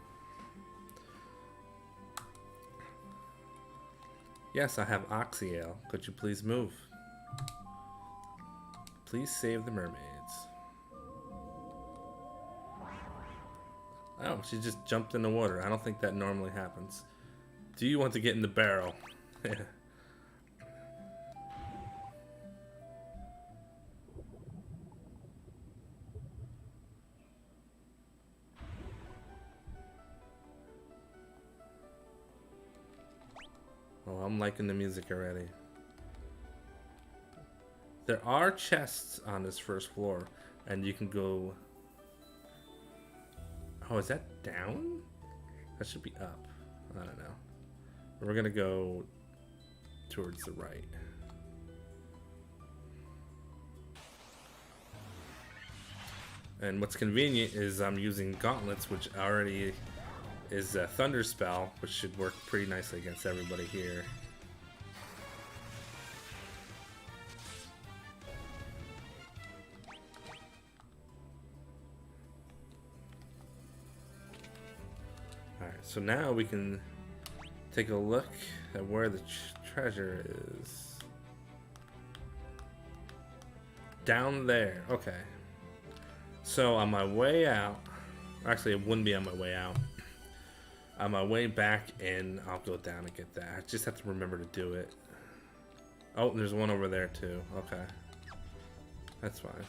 Yes, I have Oxyale. Could you please move? Please save the mermaids. Oh, she just jumped in the water. I don't think that normally happens. Do you want to get in the barrel? Oh, I'm liking the music already. There are chests on this first floor, and you can go... Oh, is that down? That should be up. I don't know. We're gonna go towards the right. And what's convenient is I'm using gauntlets, which already is a thunder spell, which should work pretty nicely against everybody here. Alright, so now we can take a look at where the treasure is. Down there, okay. So on my way out, actually it wouldn't be on my way out. On my way back in, I'll go down and get that. I just have to remember to do it. Oh, there's one over there too. Okay. That's fine.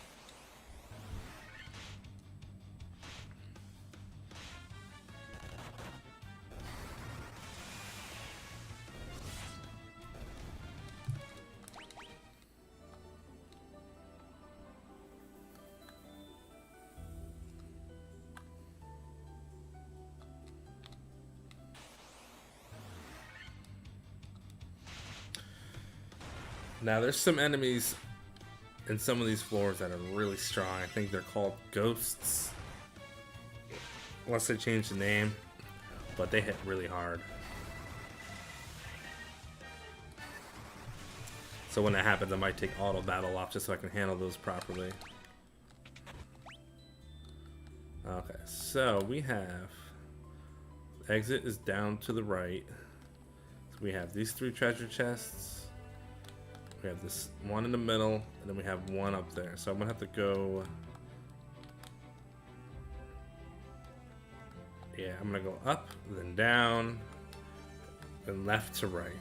Now, there's some enemies in some of these floors that are really strong. I think they're called ghosts. Unless they change the name. But they hit really hard. So when that happens, I might take auto battle off just so I can handle those properly. Okay, so we have... Exit is down to the right. So we have these 3 treasure chests. We have this one in the middle, and then we have one up there. So I'm gonna have to go... Yeah, I'm gonna go up, then down, then left to right.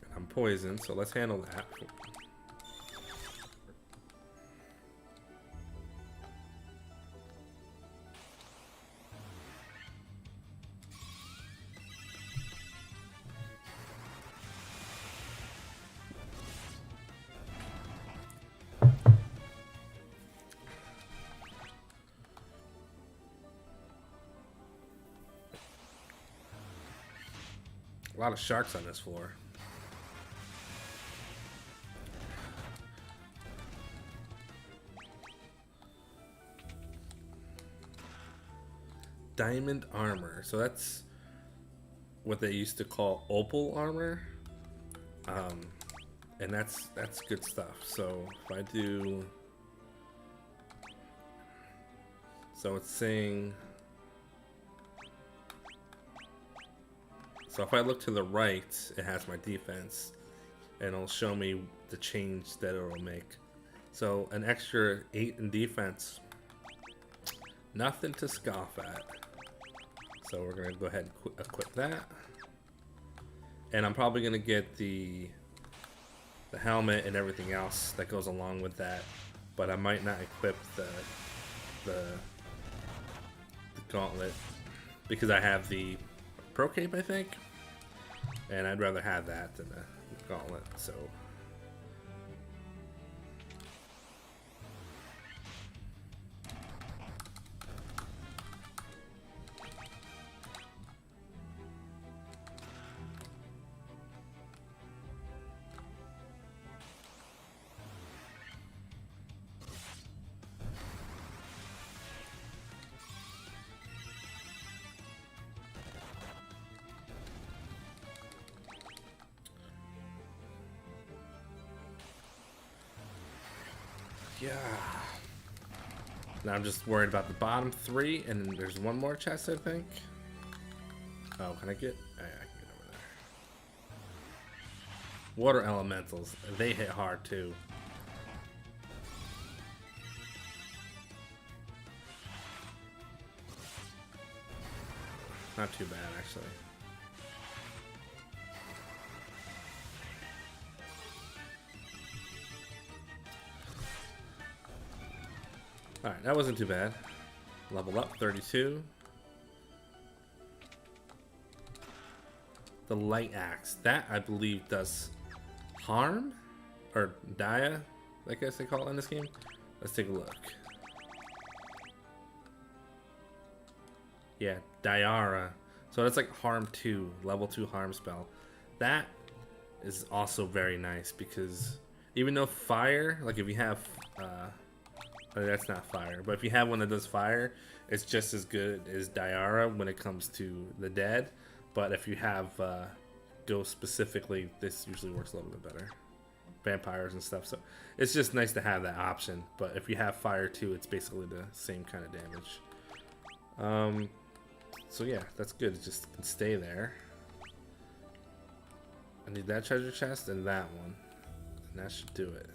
And I'm poisoned, so let's handle that. A lot of sharks on this floor. Diamond armor. So that's what they used to call opal armor. And that's good stuff. So if I do... So it's saying... So if I look to the right, it has my defense, and it'll show me the change that it'll make. So an extra 8 in defense, nothing to scoff at. So we're gonna go ahead and equip that, and I'm probably gonna get the helmet and everything else that goes along with that, but I might not equip the gauntlet because I have the Pro Cape, I think, and I'd rather have that than a gauntlet. So Yeah. Now I'm just worried about the bottom 3, and then there's one more chest, I think. Oh, can I get? I can get over there. Water elementals, they hit hard too. Not too bad, actually. Alright, that wasn't too bad. Level up, 32. The light axe. That, I believe, does harm? Or dia, I guess they call it in this game. Let's take a look. Yeah, Diara. So that's like harm 2, level 2 harm spell. That is also very nice because even though fire, like if you have, that's not fire, but if you have one that does fire, it's just as good as Diara when it comes to the dead. But if you have ghost specifically, this usually works a little bit better. Vampires and stuff, so it's just nice to have that option. But if you have fire too, it's basically the same kind of damage. So yeah, that's good. It just can stay there. I need that treasure chest and that one, and that should do it.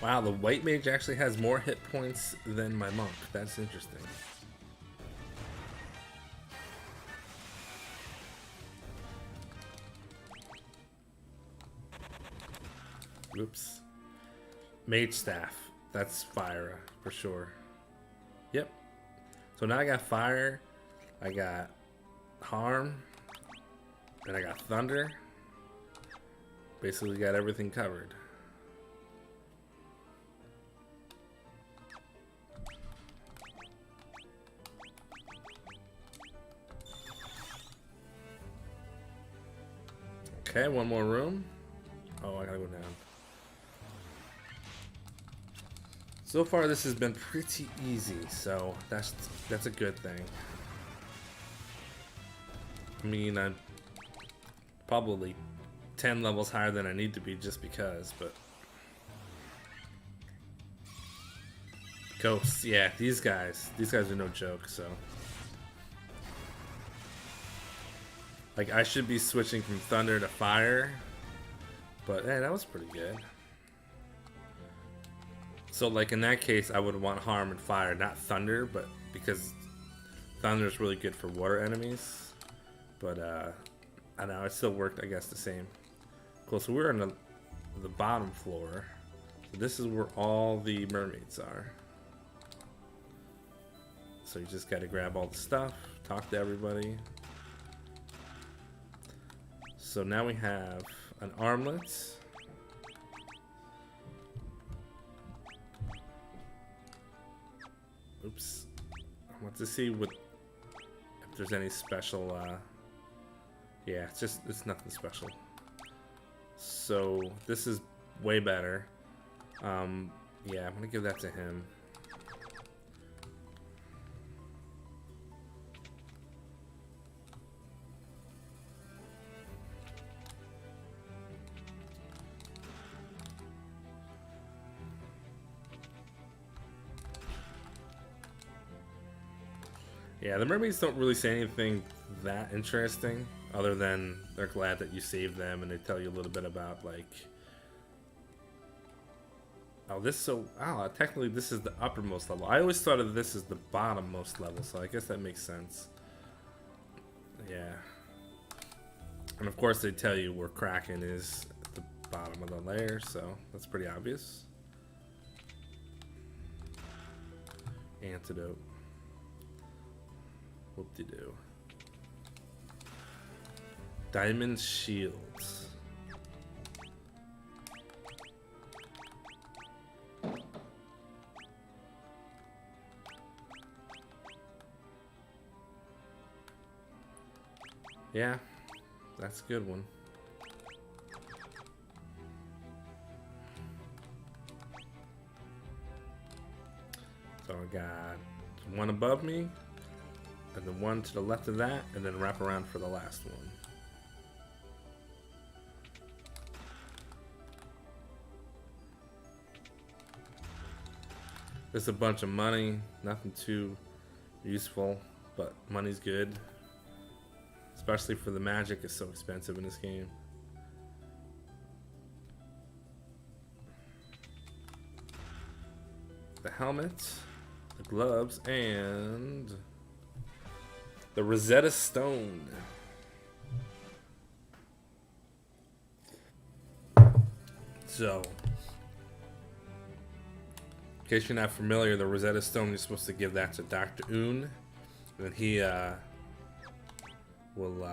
Wow, the white mage actually has more hit points than my monk. That's interesting. Oops. Mage staff. That's fire for sure. Yep. So now I got fire, I got harm, and I got thunder. Basically got everything covered. Okay, one more room. Oh, I gotta go down. So far, this has been pretty easy, so that's a good thing. I mean, I'm probably 10 levels higher than I need to be just because, but ghosts, yeah, these guys are no joke. So, like, I should be switching from thunder to fire, but hey, that was pretty good. So, like, in that case, I would want harm and fire, not thunder, but because thunder is really good for water enemies. But I know it still worked, I guess, the same. Cool. So we're on the bottom floor. So this is where all the mermaids are. So you just got to grab all the stuff, talk to everybody. So now we have an armlet. Oops. I want to see if there's any special. Yeah, it's nothing special. So this is way better. Yeah, I'm gonna give that to him. Yeah, the mermaids don't really say anything that interesting, other than they're glad that you saved them, and they tell you a little bit about, like, technically this is the uppermost level. I always thought of this as the bottommost level, so I guess that makes sense. Yeah. And of course they tell you where Kraken is at the bottom of the layer, so that's pretty obvious. Antidote. Whoop-de-doo. Diamond shields. Yeah, that's a good one. So I got one above me, and then one to the left of that, and then wrap around for the last one. There's a bunch of money, nothing too useful, but money's good. Especially for the magic, it's so expensive in this game. The helmet, the gloves, and the Rosetta Stone. So, in case you're not familiar, the Rosetta Stone, you're supposed to give that to Dr. Un, and he will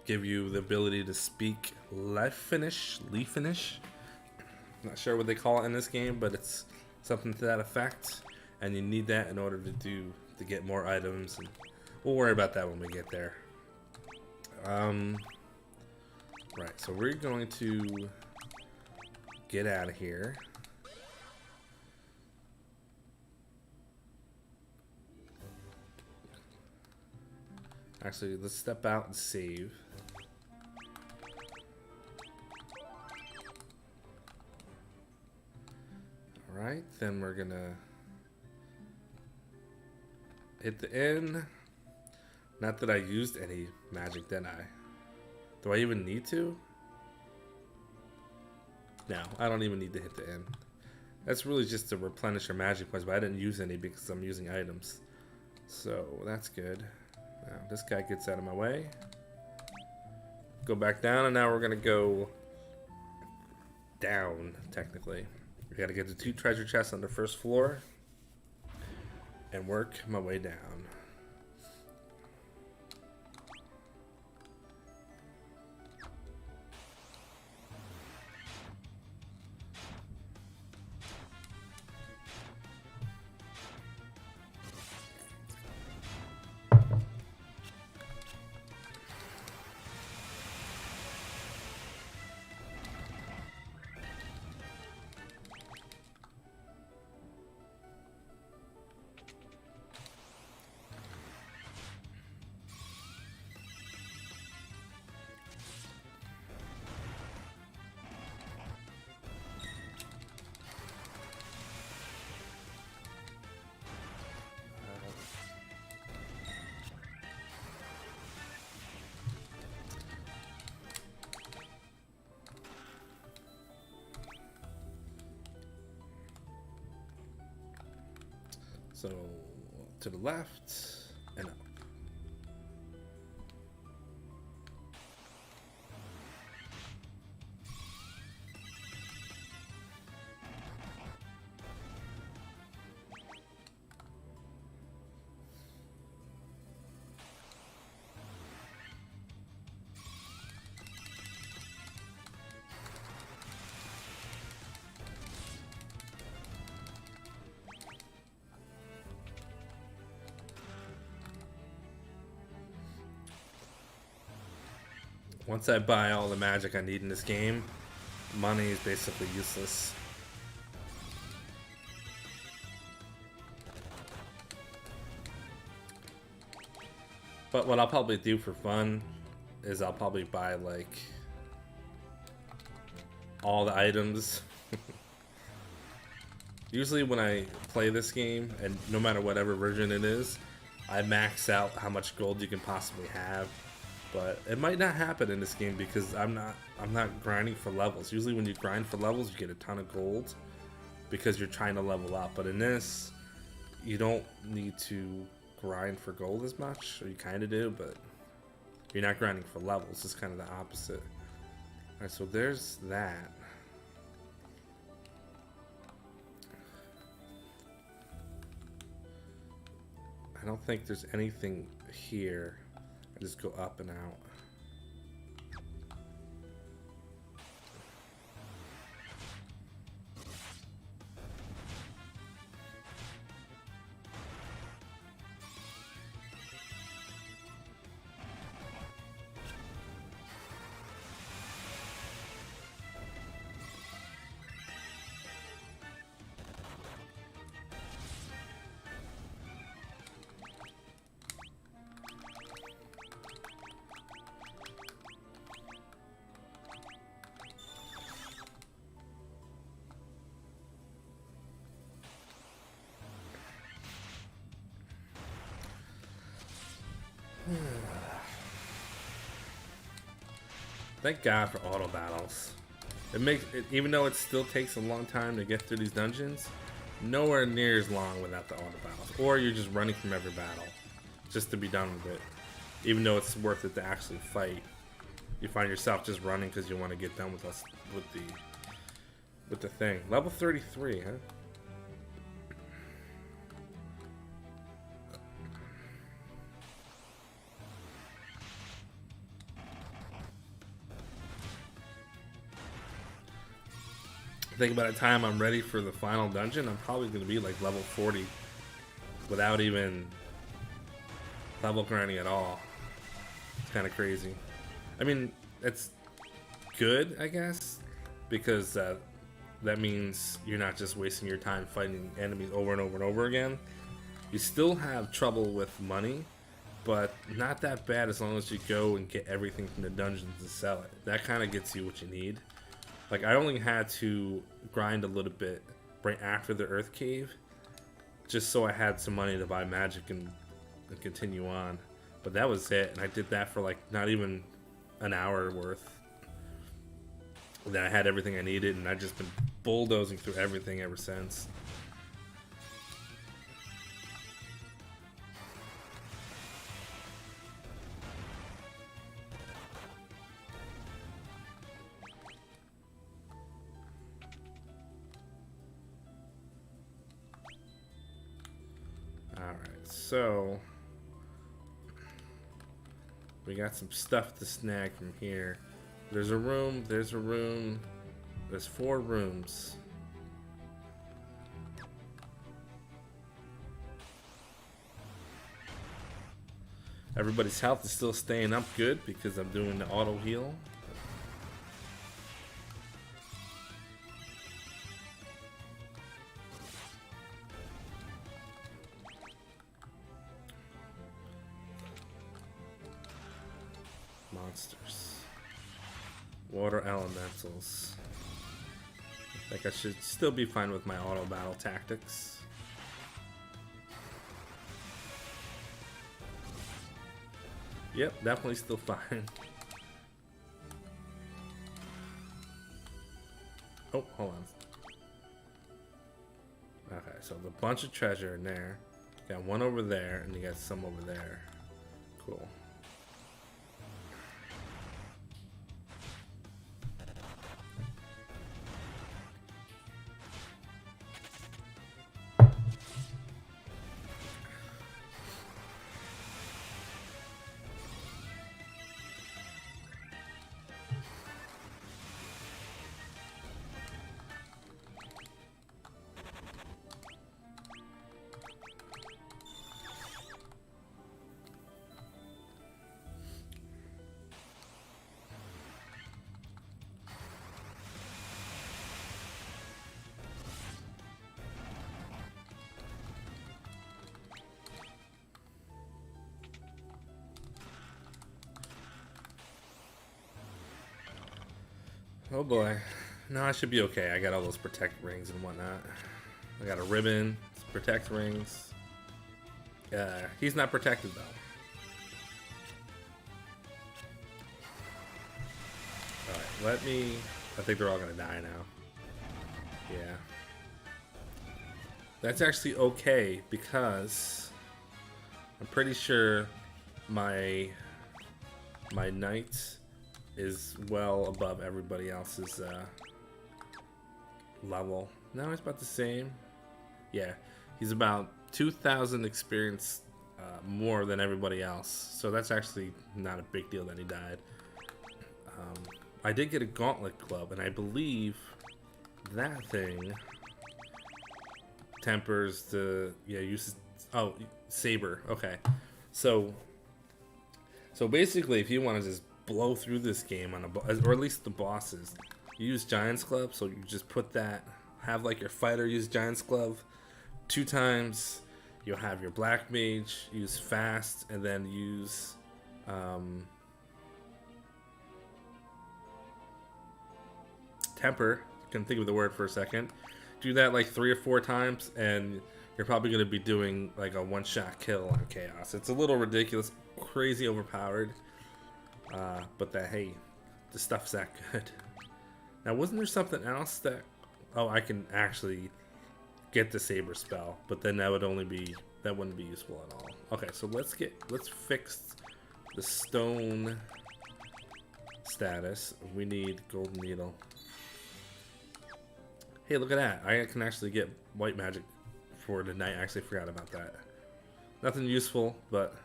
give you the ability to speak Luffinians. Not sure what they call it in this game, but it's something to that effect, and you need that in order to get more items, and we'll worry about that when we get there. Right, so we're going to get out of here. Actually, let's step out and save. Alright, then we're gonna hit the N. Not that I used any magic, did I? Do I even need to? No, I don't even need to hit the N. That's really just to replenish your magic points, but I didn't use any because I'm using items. So, that's good. Now, this guy gets out of my way. Go back down, and now we're gonna go down, technically. We gotta get the 2 treasure chests on the first floor and work my way down. So, to the left and up. Once I buy all the magic I need in this game, money is basically useless. But what I'll probably do for fun is I'll probably buy like all the items. Usually when I play this game, and no matter whatever version it is, I max out how much gold you can possibly have. But it might not happen in this game because I'm not grinding for levels. Usually when you grind for levels, you get a ton of gold because you're trying to level up. But in this, you don't need to grind for gold as much, or you kind of do, but you're not grinding for levels. It's kind of the opposite. Alright, so there's that. I don't think there's anything here. I just go up and out. Thank God for auto battles. It makes it, even though it still takes a long time to get through these dungeons, nowhere near as long without the auto battles. Or you're just running from every battle just to be done with it. Even though it's worth it to actually fight, you find yourself just running because you want to get done with us with the thing. Level 33, huh? I think by the time I'm ready for the final dungeon, I'm probably going to be like level 40 without even level grinding at all. It's kind of crazy. I mean, it's good, I guess, because that means you're not just wasting your time fighting enemies over and over and over again. You still have trouble with money, but not that bad as long as you go and get everything from the dungeons and sell it. That kind of gets you what you need. Like, I only had to grind a little bit right after the Earth Cave, just so I had some money to buy magic and continue on. But that was it, and I did that for like not even an hour worth. And then I had everything I needed, and I've just been bulldozing through everything ever since. Alright, so we got some stuff to snag from here. There's a room, there's 4 rooms. Everybody's health is still staying up good because I'm doing the auto heal. Monsters. Water elementals. I think I should still be fine with my auto battle tactics. Yep, definitely still fine. Oh, hold on. Okay, so there's a bunch of treasure in there. Got one over there, and you got some over there. Cool. Oh boy. No, I should be okay. I got all those protect rings and whatnot. I got a ribbon, protect rings. He's not protected though. Alright, I think they're all gonna die now. Yeah. That's actually okay because I'm pretty sure my knight is well above everybody else's level. No, he's about the same. Yeah, he's about 2,000 experience more than everybody else. So that's actually not a big deal that he died. I did get a gauntlet club, and I believe that thing tempers the uses. Oh, saber. Okay, so basically, if you want to just blow through this game on or at least the bosses, you use Giant's Club. So you just put that, have like your fighter use Giant's Club 2 times. You'll have your black mage use fast, and then use temper. Couldn't think of the word for a second. Do that like 3 or 4 times, and you're probably going to be doing like a one-shot kill on Chaos. It's a little ridiculous, crazy overpowered. But that, hey, the stuff's that good. Now, wasn't there something else that... Oh, I can actually get the saber spell, but then that would only be... That wouldn't be useful at all. Okay, so let's fix the stone status. We need golden needle. Hey, look at that. I can actually get white magic for tonight. I actually forgot about that. Nothing useful, but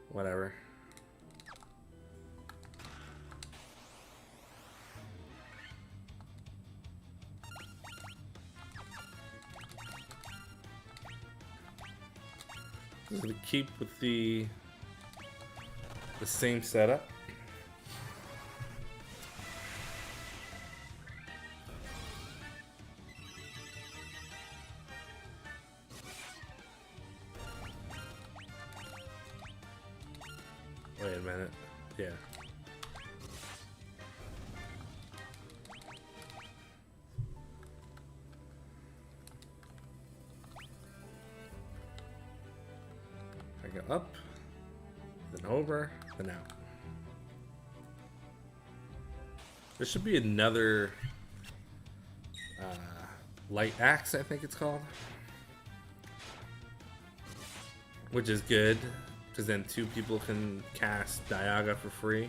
whatever. I'm gonna keep with the same setup. Wait a minute. Yeah. I go up, then over, then out. There should be another light axe, I think it's called. Which is good, because then 2 people can cast Diaga for free.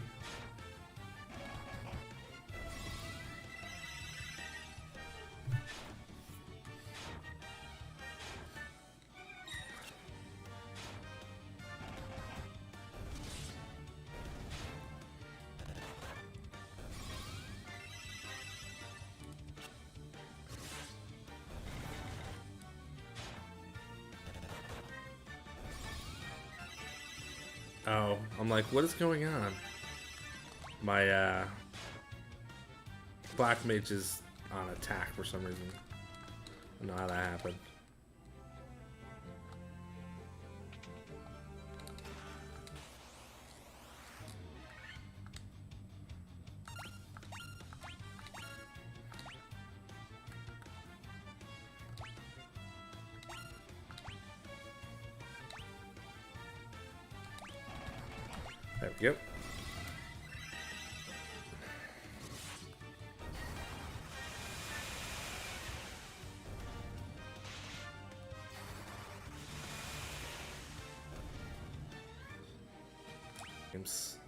Oh, I'm like, what is going on? My black mage is on attack for some reason. I don't know how that happened. There we go.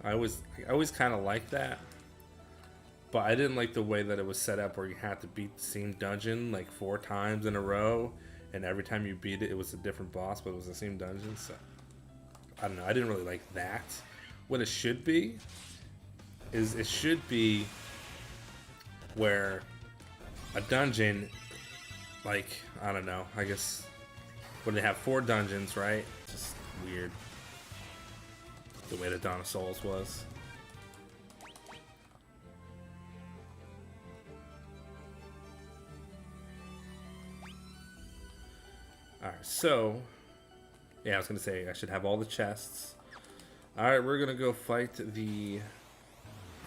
I always kind of liked that, but I didn't like the way that it was set up where you had to beat the same dungeon like 4 times in a row, and every time you beat it, it was a different boss, but it was the same dungeon. So I don't know. I didn't really like that. What it should be is it should be where a dungeon, like, I don't know, I guess when they have 4 dungeons, right? Just weird the way the Dawn of Souls was. Alright, so yeah, I was gonna say I should have all the chests. Alright, we're gonna go fight the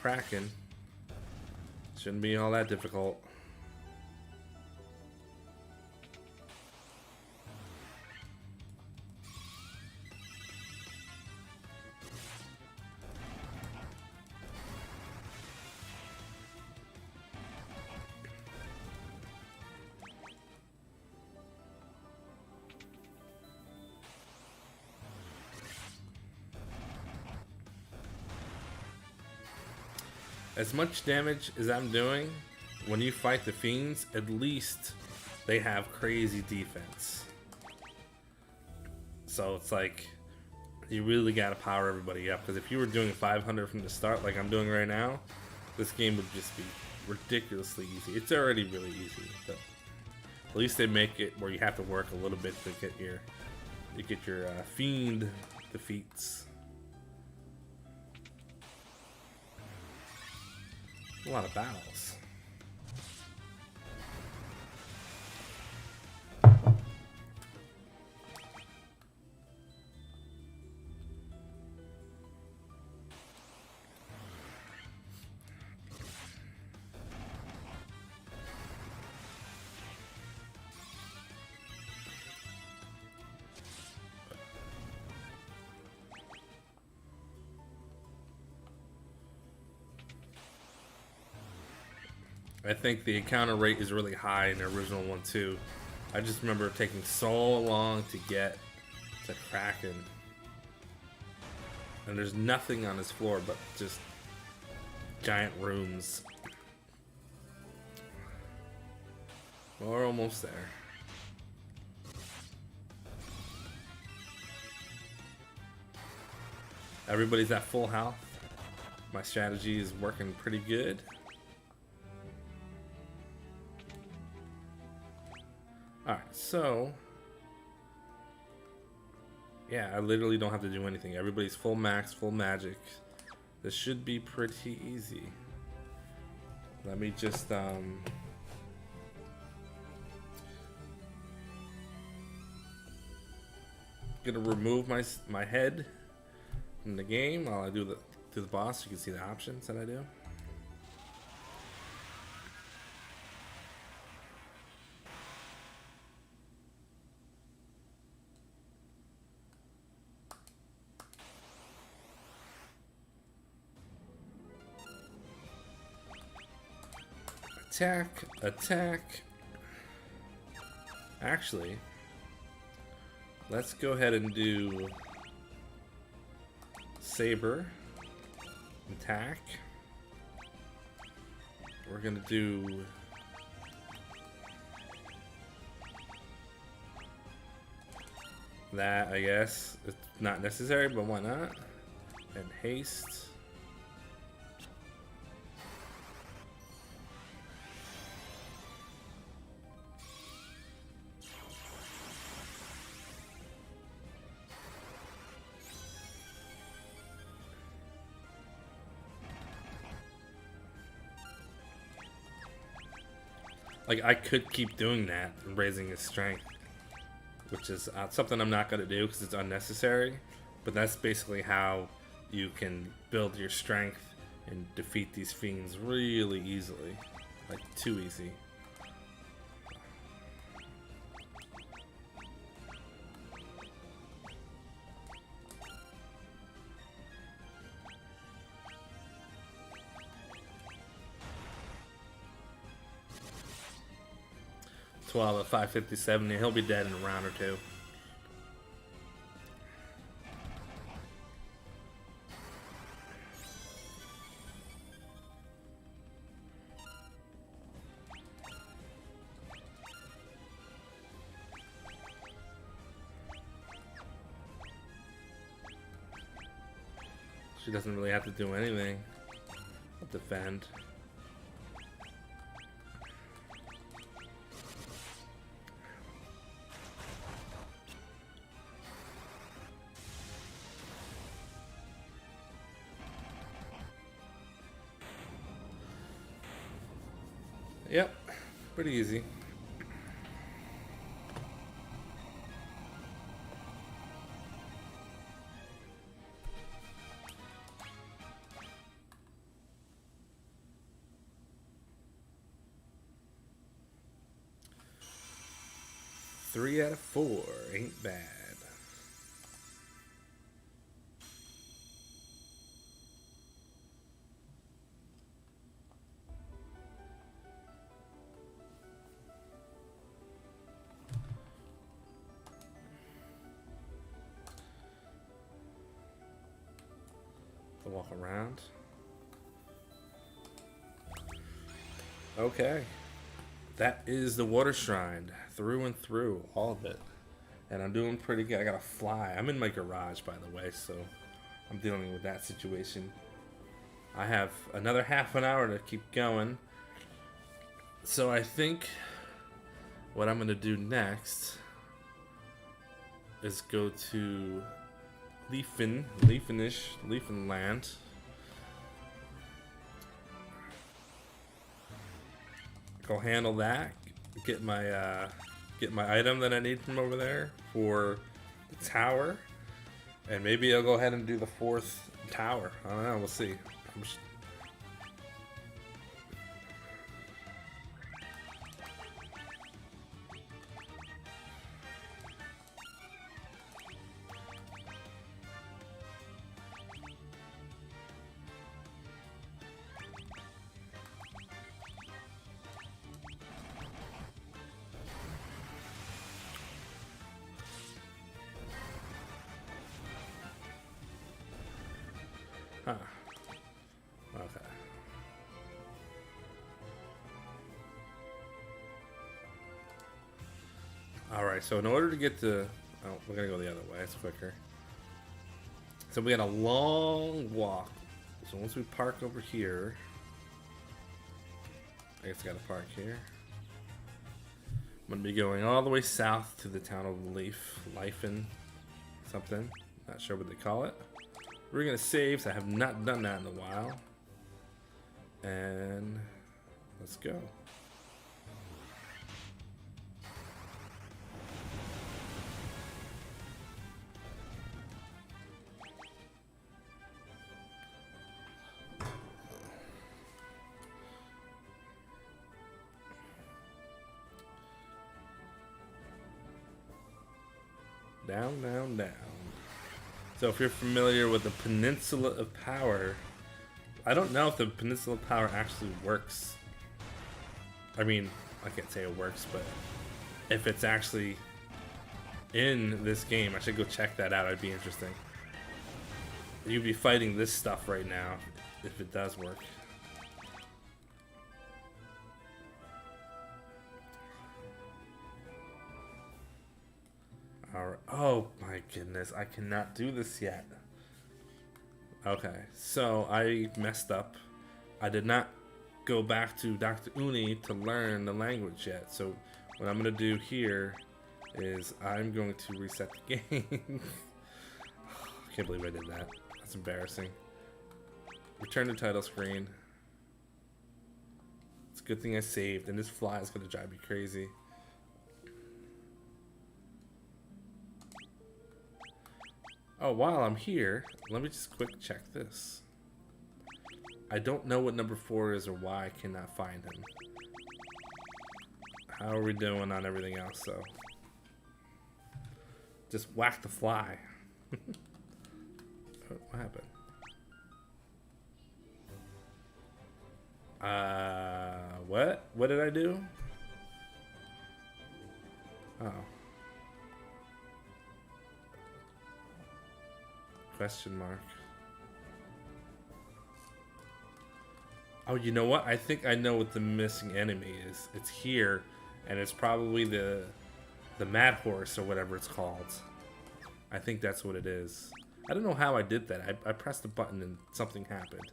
Kraken. Shouldn't be all that difficult. As much damage as I'm doing, when you fight the fiends, at least they have crazy defense. So it's like, you really gotta power everybody up, because if you were doing 500 from the start like I'm doing right now, this game would just be ridiculously easy. It's already really easy, but at least they make it where you have to work a little bit to get your fiend defeats. A lot of battles. I think the encounter rate is really high in the original one too. I just remember it taking so long to get to Kraken. And there's nothing on this floor but just giant rooms. Well, we're almost there. Everybody's at full health. My strategy is working pretty good. Alright, so yeah, I literally don't have to do anything. Everybody's full max, full magic. This should be pretty easy. Let me just gonna remove my head from the game while I do the boss. You can see the options that I do. Attack, attack. Actually, let's go ahead and do saber, attack. We're gonna do that, I guess. It's not necessary, but why not? And haste. Like, I could keep doing that and raising his strength, which is something I'm not going to do because it's unnecessary, but that's basically how you can build your strength and defeat these fiends really easily. Like, too easy. At 557, he'll be dead in a round or two. She doesn't really have to do anything but defend. Yep, pretty easy. Three out of 4 ain't bad. Walk around. Okay, that is the water shrine through and through, all of it, and I'm doing pretty good. I gotta fly. I'm in my garage, by the way, so I'm dealing with that situation. I have another half an hour to keep going, so I think what I'm gonna do next is go to Leafenland. Go handle that. Get my item that I need from over there for the tower, and maybe I'll go ahead and do the 4th tower. I don't know. We'll see. Alright, so in order to get to... Oh, we're gonna go the other way. It's quicker. So we got a long walk. So once we park over here... I guess I gotta park here. I'm gonna be going all the way south to the town of Lifen something. Not sure what they call it. We're gonna save, so I have not done that in a while. And let's go. Down, down, down. So if you're familiar with the Peninsula of Power, I don't know if the Peninsula of Power actually works. I mean, I can't say it works, but if it's actually in this game, I should go check that out. It'd be interesting. You'd be fighting this stuff right now if it does work. Alright. Oh my goodness, I cannot do this yet. Okay, so I messed up. I did not go back to Dr. Uni to learn the language yet. So what I'm going to do here is I'm going to reset the game. I can't believe I did that. That's embarrassing. Return to title screen. It's a good thing I saved, and this fly is going to drive me crazy. Oh, while I'm here, let me just quick check this. I don't know what number 4 is or why I cannot find him. How are we doing on everything else, though? Just whack the fly. What happened? What? What did I do? Oh. Question mark. Oh, you know what? I think I know what the missing enemy is. It's here, and it's probably the Mad Horse or whatever it's called. I think that's what it is. I don't know how I did that. I pressed the button and something happened.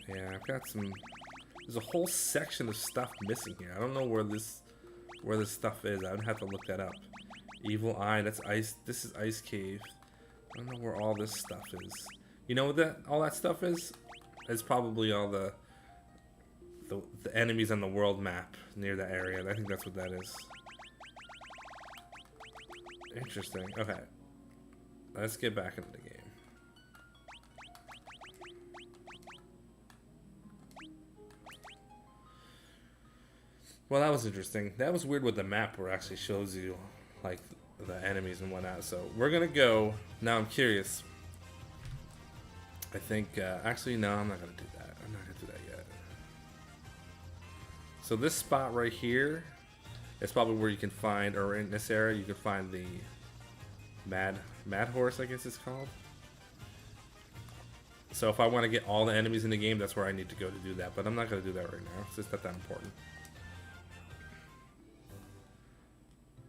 Yeah, I've got some... There's a whole section of stuff missing here. I don't know where this stuff is. I would have to look that up. Evil Eye, that's ice. This is Ice Cave. I don't know where all this stuff is. You know what all that stuff is? It's probably all the enemies on the world map near that area. I think that's what that is. Interesting. Okay. Let's get back into the game. Well, that was interesting. That was weird with the map where it actually shows you, like, the enemies and whatnot. So, we're gonna go... Now, I'm curious. I think... actually, no, I'm not gonna do that. I'm not gonna do that yet. So, this spot right here is probably where you can find... Or in this area, you can find the... Mad Horse, I guess it's called. So, if I want to get all the enemies in the game, that's where I need to go to do that. But I'm not gonna do that right now. It's just not that important.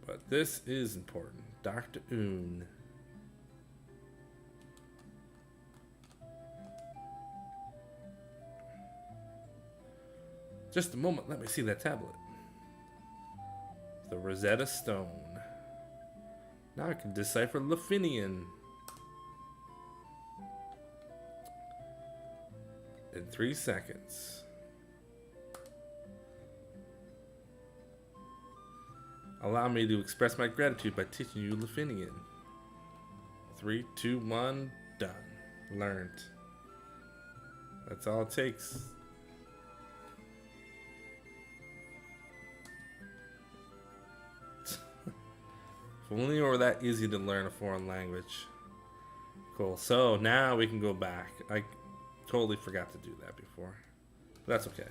But this is important. Dr. Un. Just a moment, let me see that tablet. The Rosetta Stone. Now I can decipher Luffinian. In 3 seconds. Allow me to express my gratitude by teaching you Luffinian. 3, 2, 1, done. Learned. That's all it takes. If only it were that easy to learn a foreign language. Cool. So now we can go back. I totally forgot to do that before. But that's okay.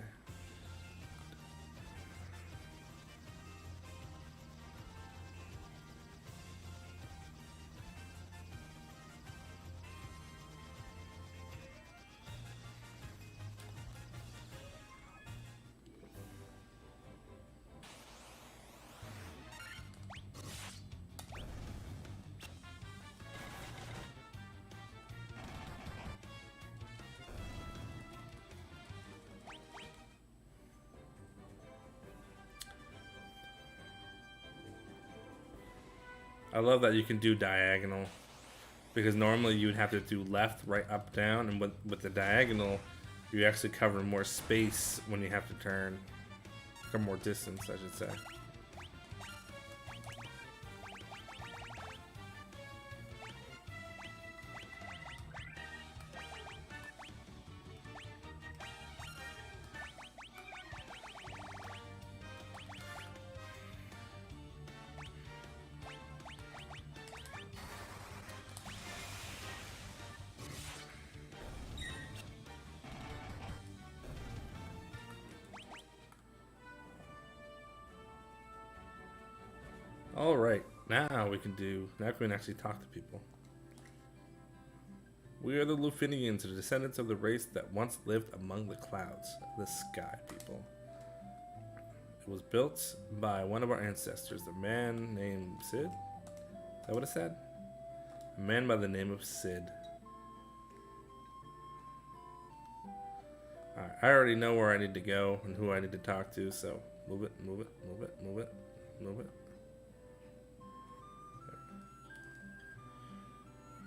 I love that you can do diagonal, because normally you would have to do left, right, up, down, and with the diagonal, you actually cover more space when you have to turn, or more distance, I should say. Alright, now we can actually talk to people. We are the Luffinians, the descendants of the race that once lived among the clouds, the sky people. It was built by one of our ancestors, a man named Sid? Is that what it said? A man by the name of Sid. Alright, I already know where I need to go and who I need to talk to, so move it, move it, move it, move it, move it.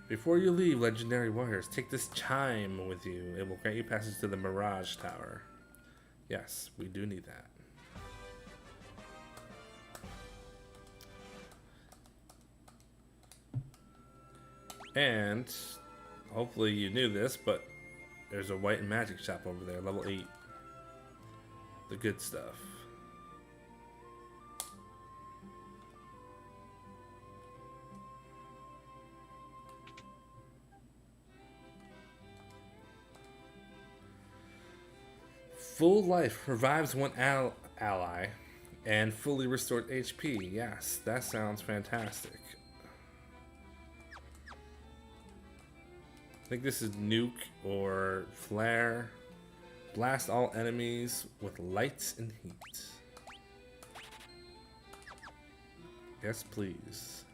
Before you leave, legendary warriors, take this chime with you. It will grant you passage to the Mirage Tower. Yes, we do need that. And hopefully you knew this, but there's a white and magic shop over there, level 8. The good stuff. Full life revives one ally and fully restored HP. Yes, that sounds fantastic. I think this is nuke or flare. Blast all enemies with lights and heat. Yes, please.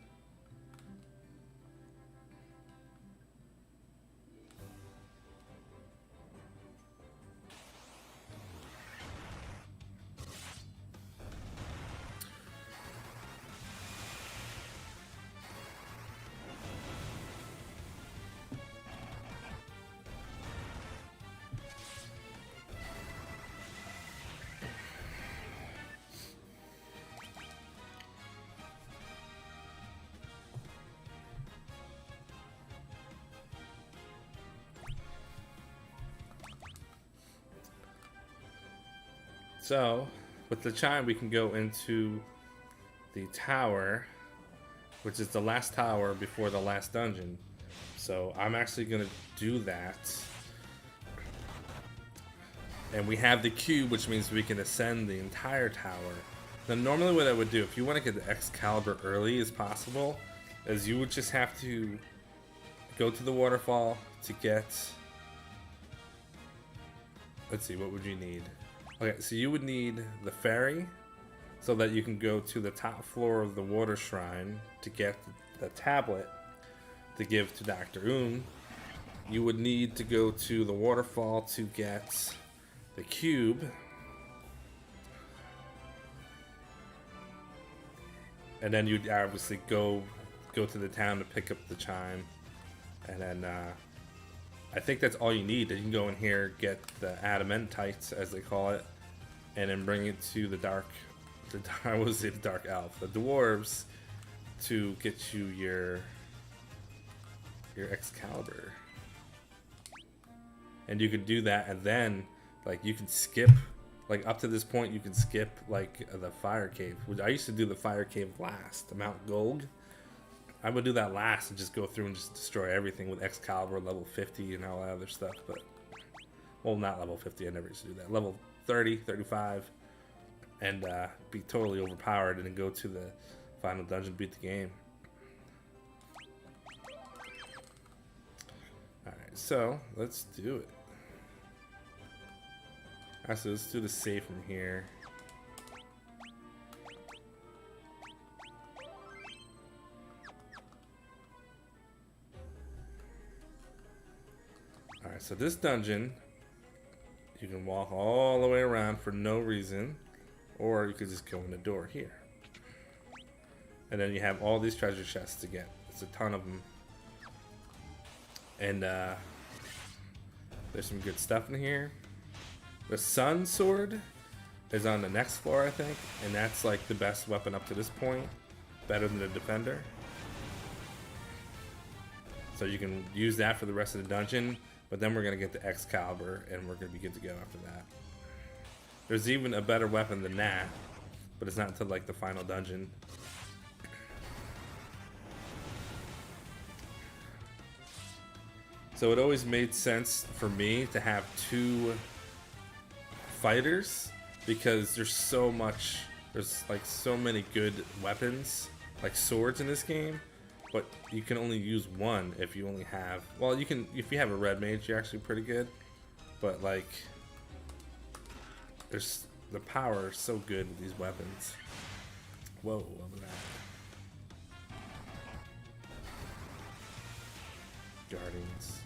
So, with the chime, we can go into the tower, which is the last tower before the last dungeon. So, I'm actually going to do that. And we have the cube, which means we can ascend the entire tower. Now, normally what I would do, if you want to get the Excalibur early as possible, is you would just have to go to the waterfall to get... Let's see, what would you need? Okay, so you would need the ferry so that you can go to the top floor of the water shrine to get the tablet to give to Dr. Un. You would need to go to the waterfall to get the cube. And then you'd obviously go to the town to pick up the chime. And then I think that's all you need. You can go in here, get the adamantite, as they call it, and then bring it to the dark elf, the dwarves, to get you your Excalibur. And you can do that, and then like you can skip, like up to this point you can skip like the fire cave. I used to do the fire cave last, Mount Golg. I would do that last and just go through and just destroy everything with Excalibur level 50 and all that other stuff. But, well, not level 50, I never used to do that. Level 30, 35, and be totally overpowered and then go to the final dungeon, beat the game. Alright, so let's do it. Alright, so let's do the save from here. Alright, so this dungeon, you can walk all the way around for no reason, or you could just go in the door here. And then you have all these treasure chests to get. There's a ton of them. And there's some good stuff in here. The Sun Sword is on the next floor, I think. And that's like the best weapon up to this point. Better than the Defender. So you can use that for the rest of the dungeon. But then we're going to get the Excalibur, and we're going to be good to go after that. There's even a better weapon than that, but it's not until like the final dungeon. So it always made sense for me to have two fighters because there's like so many good weapons, like swords in this game. But you can only use one if you only have... Well, you can... If you have a red mage, you're actually pretty good. But, like... There's... The power is so good with these weapons. Whoa, what was that? Guardians.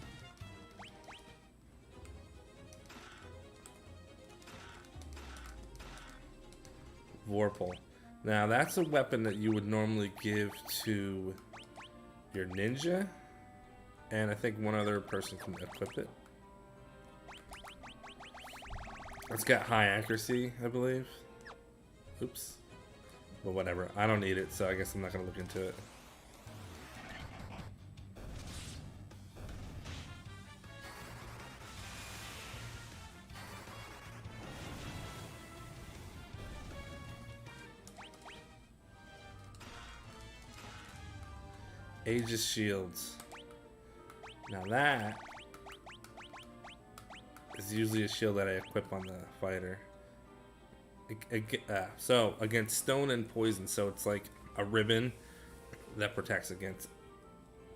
Vorpal. Now, that's a weapon that you would normally give to... your ninja, and I think one other person can equip it. It's got high accuracy, I believe. Oops. But whatever. I don't need it, so I guess I'm not going to look into it. Aegis Shields. Now that is usually a shield that I equip on the fighter. So against stone and poison, so it's like a ribbon that protects against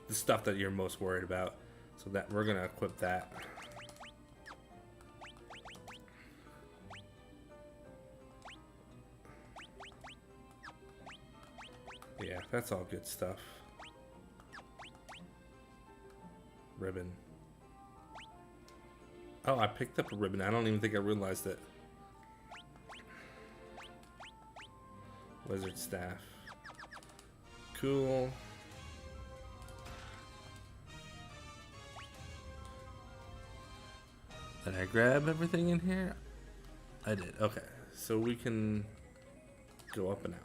the stuff that you're most worried about. So that we're gonna equip that. Yeah, that's all good stuff. Ribbon. Oh, I picked up a ribbon. I don't even think I realized it. Wizard staff. Cool. Did I grab everything in here? I did. Okay. So we can go up and out.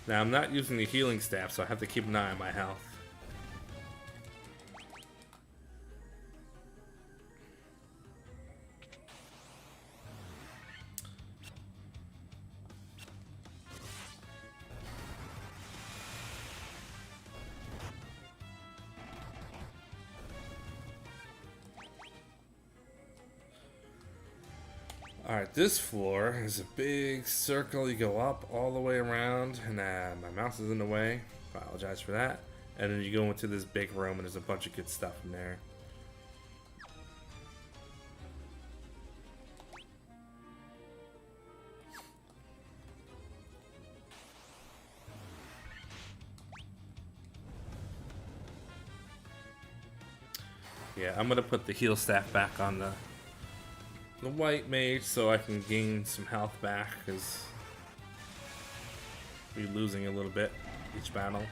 Now, I'm not using the healing staff, so I have to keep an eye on my health. Alright, this floor is a big circle. You go up all the way around, and my mouse is in the way. Apologize for that. And then you go into this big room, and there's a bunch of good stuff in there. Yeah, I'm gonna put the heal staff back on the white mage so I can gain some health back, because we're losing a little bit each battle.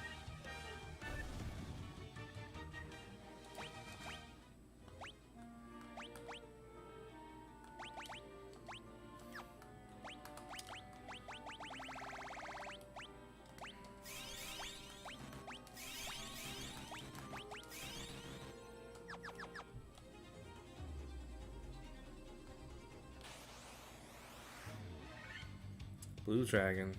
Blue dragon.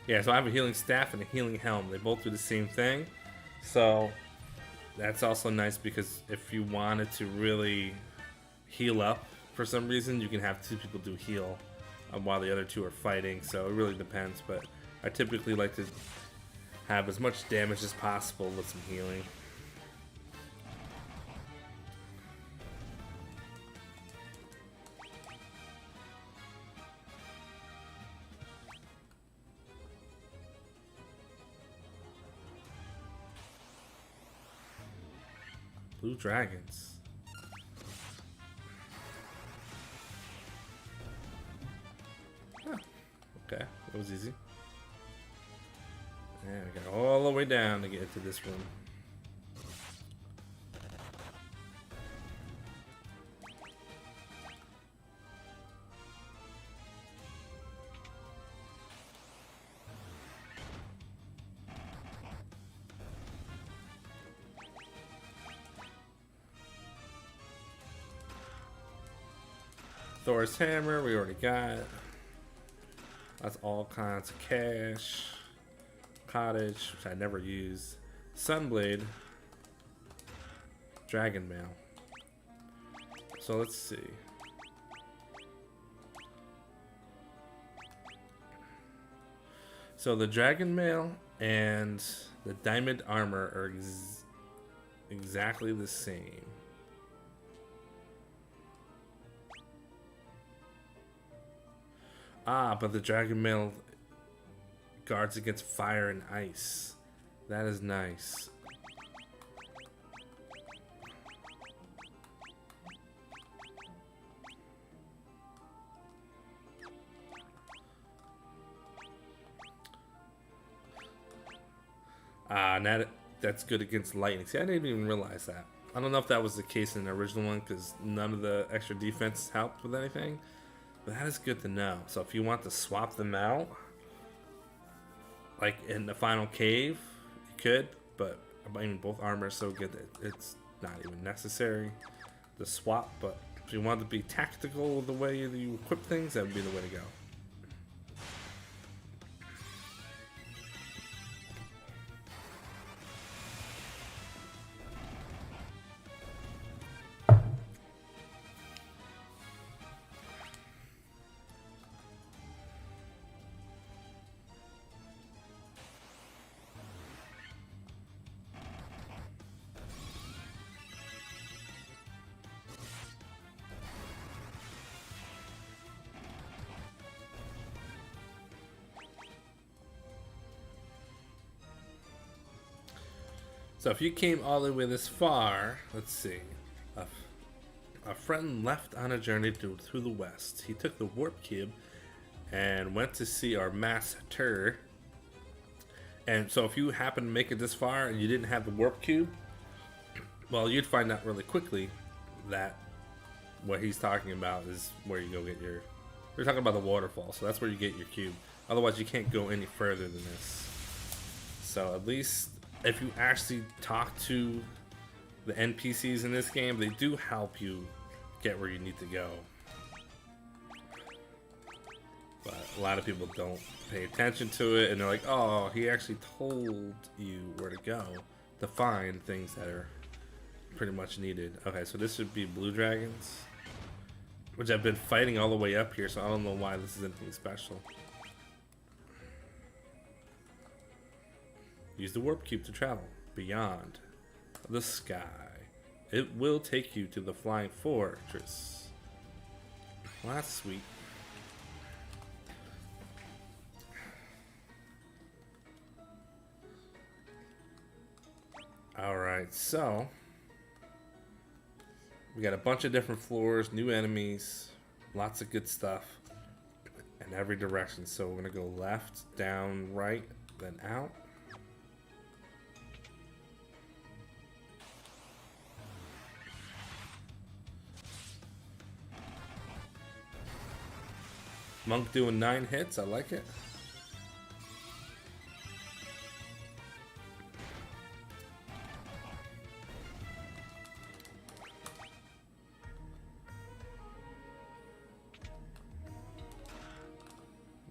Yeah, so I have a healing staff and a healing helm. They both do the same thing. So that's also nice, because if you wanted to really heal up for some reason, you can have two people do heal while the other two are fighting. So it really depends, but I typically like to have as much damage as possible with some healing. Blue dragons. Oh, okay, that was easy. And we got all the way down to get into this room. Thor's hammer, we already got. That's all kinds of cash. Cottage, which I never use. Sunblade. Dragon mail. So let's see. So the dragon mail and the diamond armor are exactly the same. Ah, but the dragon mail guards against fire and ice. That is nice. Ah, that's good against lightning. See, I didn't even realize that. I don't know if that was the case in the original one because none of the extra defense helped with anything. But that is good to know. So if you want to swap them out, like in the final cave, you could. But I mean, both armor are so good that it's not even necessary to swap. But if you want to be tactical with the way you equip things, that would be the way to go. So if you came all the way this far, let's see. A friend left on a journey through the west. He took the warp cube and went to see our master. And so if you happen to make it this far and you didn't have the warp cube, well, you'd find out really quickly that what he's talking about is where you go get your... We're talking about the waterfall, so that's where you get your cube. Otherwise, you can't go any further than this. So at least if you actually talk to the NPCs in this game, they do help you get where you need to go. But a lot of people don't pay attention to it, and they're like, oh, he actually told you where to go to find things that are pretty much needed. Okay, so this should be blue dragons, which I've been fighting all the way up here, so I don't know why this is anything special. Use the warp cube to travel beyond the sky. It will take you to the flying fortress. Well, that's sweet. Alright, so we got a bunch of different floors, new enemies, lots of good stuff in every direction. So we're gonna go left, down, right, then out. Monk doing 9 hits, I like it.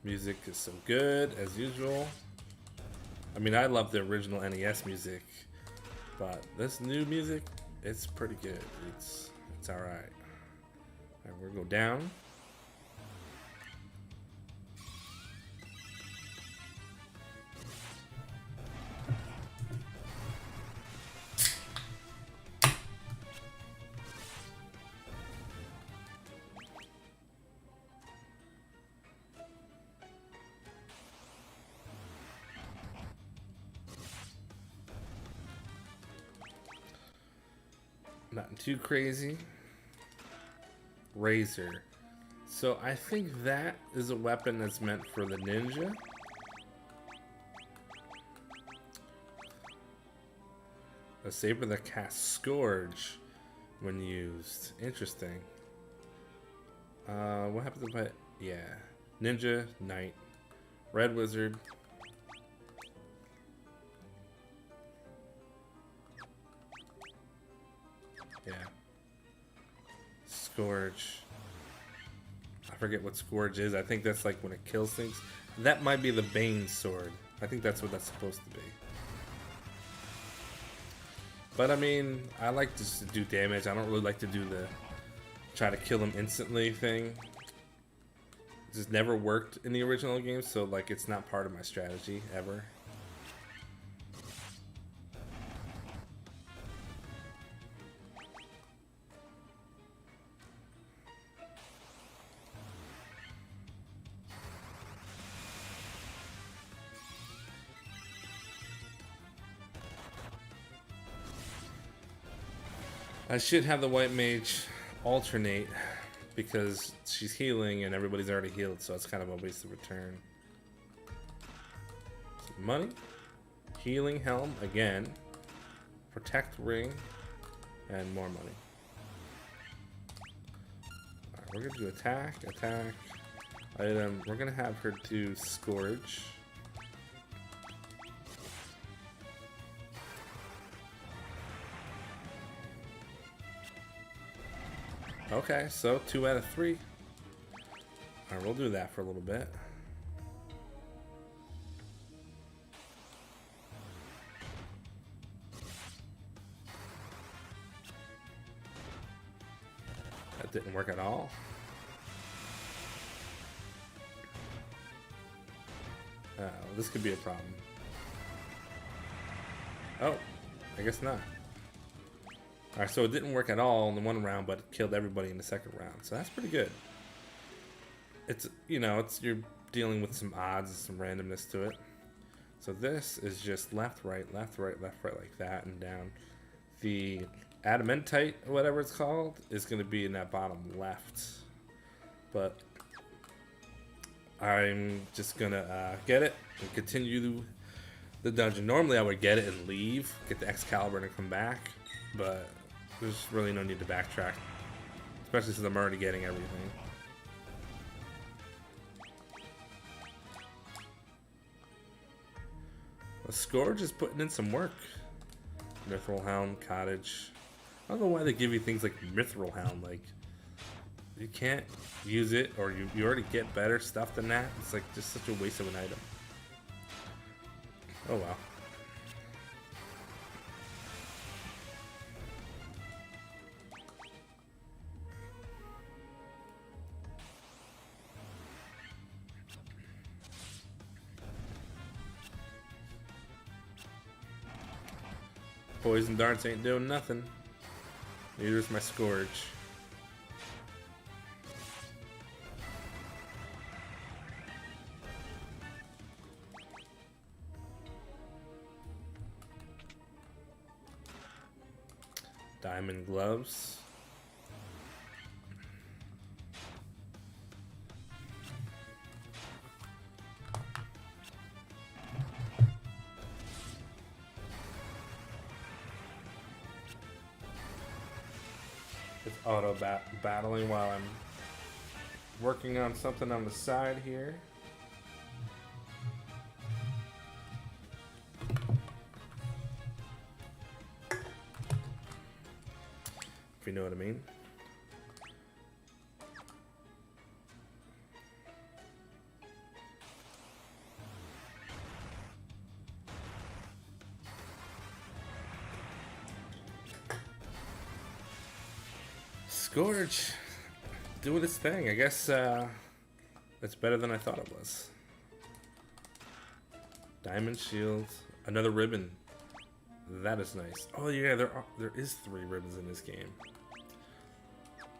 Music is so good, as usual. I mean, I love the original NES music, but this new music, it's pretty good. It's alright. Alright, we're gonna go down. Nothing too crazy. Razor. So I think that is a weapon that's meant for the ninja. A saber that casts Scourge when used. Interesting. What happens if I... Yeah. Ninja, Knight. Red Wizard. Yeah. Scourge. I forget what Scourge is. I think that's like when it kills things. That might be the Bane sword. I think that's what that's supposed to be. But I mean, I like just to do damage. I don't really like to do the try to kill them instantly thing. It just never worked in the original game, so like it's not part of my strategy ever. I should have the white mage alternate because she's healing and everybody's already healed, so it's kind of a waste of return. Some money, healing helm again, protect ring, and more money. Alright, we're gonna do attack, item. We're gonna have her do Scourge. Okay, so 2 out of 3. Alright, we'll do that for a little bit. That didn't work at all. This could be a problem. Oh, I guess not. Alright, so it didn't work at all in the one round, but it killed everybody in the second round. So that's pretty good. It's, you know, it's you're dealing with some odds and some randomness to it. So this is just left, right, like that, and down. The adamantite, or whatever it's called, is going to be in that bottom left. But I'm just going to get it and continue the dungeon. Normally I would get it and leave, get the Excalibur and come back. But there's really no need to backtrack, especially since I'm already getting everything. The Scourge is putting in some work. Mithril, Hound, Cottage. I don't know why they give you things like Mithril Hound. Like, you can't use it, or you already get better stuff than that. It's like just such a waste of an item. Oh well. Poison darts ain't doing nothing. Neither is my Scourge. Diamond gloves. It's auto battling while I'm working on something on the side here. If you know what I mean. Scourge doing its thing. I guess that's better than I thought it was. Diamond shield, another ribbon. That is nice. Oh yeah, there is 3 ribbons in this game.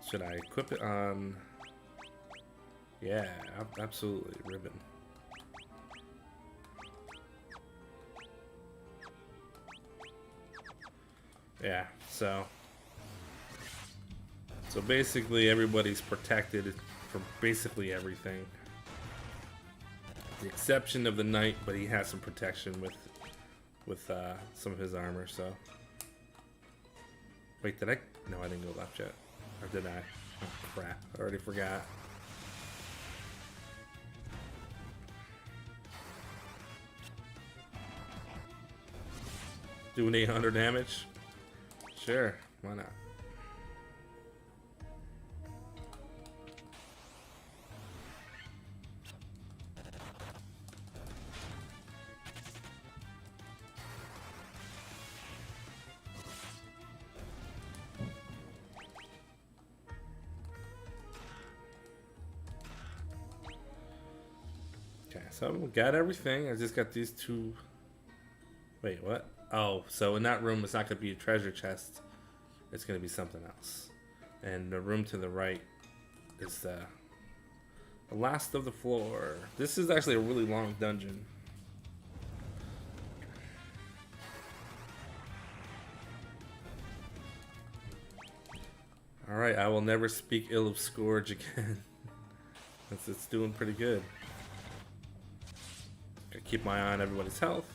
Should I equip it on? Yeah, absolutely, ribbon. Yeah, so So basically everybody's protected from basically everything. The exception of the knight, but he has some protection with some of his armor, so. Wait, did I? No, I didn't go left yet. Or did I? Oh crap, I already forgot. Doing 800 damage? Sure, why not? Okay, so we got everything. I just got these two. Wait, what? Oh, so in that room, it's not going to be a treasure chest. It's going to be something else. And the room to the right is the last of the floor. This is actually a really long dungeon. Alright, I will never speak ill of Scourge again. It's doing pretty good. Gotta keep my eye on everybody's health.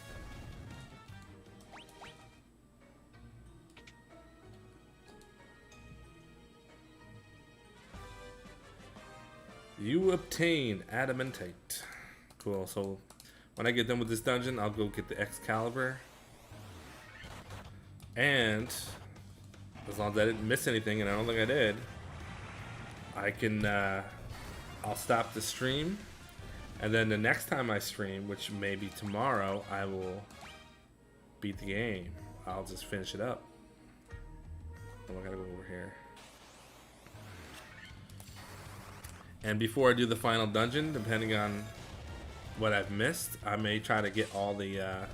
You obtain adamantite. Cool, so when I get done with this dungeon, I'll go get the Excalibur. And as long as I didn't miss anything, and I don't think I did, I can, I'll stop the stream. And then the next time I stream, which may be tomorrow, I will beat the game. I'll just finish it up. Oh, I gotta go over here. And before I do the final dungeon, depending on what I've missed, I may try to get all the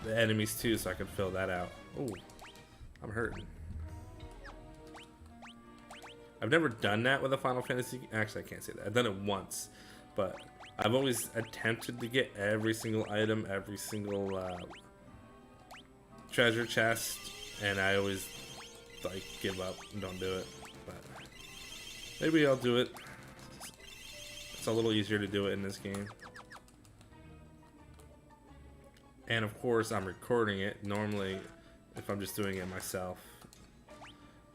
enemies too, so I can fill that out. Oh, I'm hurting. I've never done that with a Final Fantasy. Actually, I can't say that. I've done it once, but I've always attempted to get every single item, every single treasure chest, and I always like give up and don't do it. But maybe I'll do it. It's a little easier to do it in this game. And of course, I'm recording it. Normally, if I'm just doing it myself,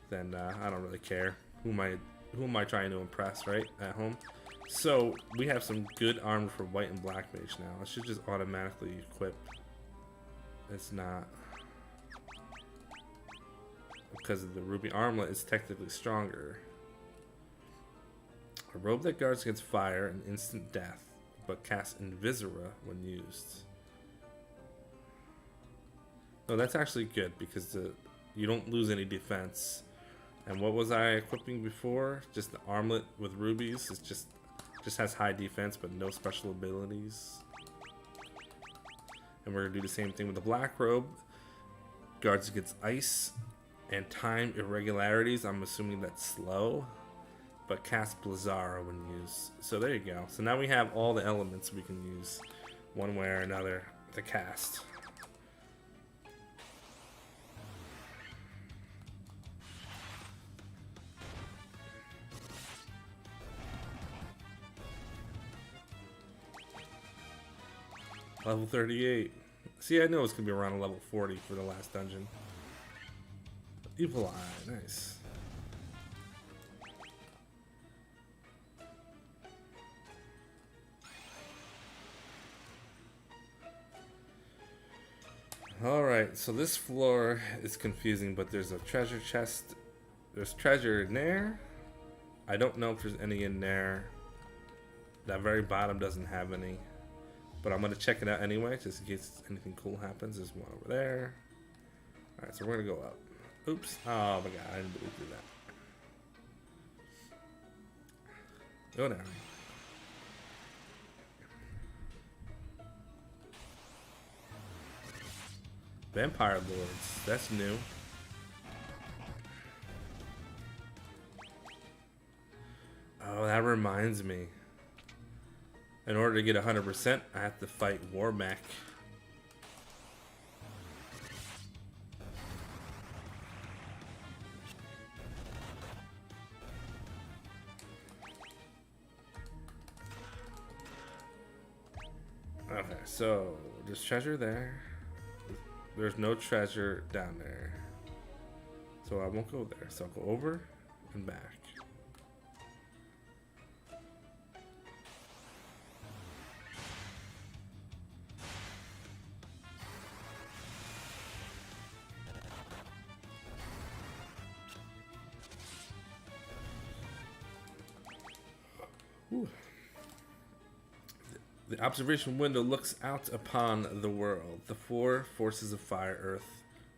then I don't really care. Who am I trying to impress, right? At home. So we have some good armor for white and black mage now. I should just automatically equip. It's not, because of the ruby armlet is technically stronger. A robe that guards against fire and instant death, but casts Invisora when used. No, that's actually good because you don't lose any defense. And what was I equipping before? Just the armlet with rubies. It just has high defense but no special abilities. And we're gonna do the same thing with the black robe. Guards against ice and time irregularities. I'm assuming that's slow, but casts Blizzara when used. So there you go. So now we have all the elements we can use one way or another to cast. Level 38. See, I know it's gonna be around a level 40 for the last dungeon. Evil Eye, nice. Alright, so this floor is confusing, but there's a treasure chest. There's treasure in there. I don't know if there's any in there. That very bottom doesn't have any. But I'm going to check it out anyway, just in case anything cool happens. There's one over there. Alright, so we're going to go up. Oops. Oh my god, I didn't really do that. Go down. Vampire Lords. That's new. Oh, that reminds me. In order to get 100%, I have to fight WARMECH. Okay, so there's treasure there. There's no treasure down there. So I won't go there. So I'll go over and back. Whew. The observation window looks out upon the world. The four forces of fire, earth,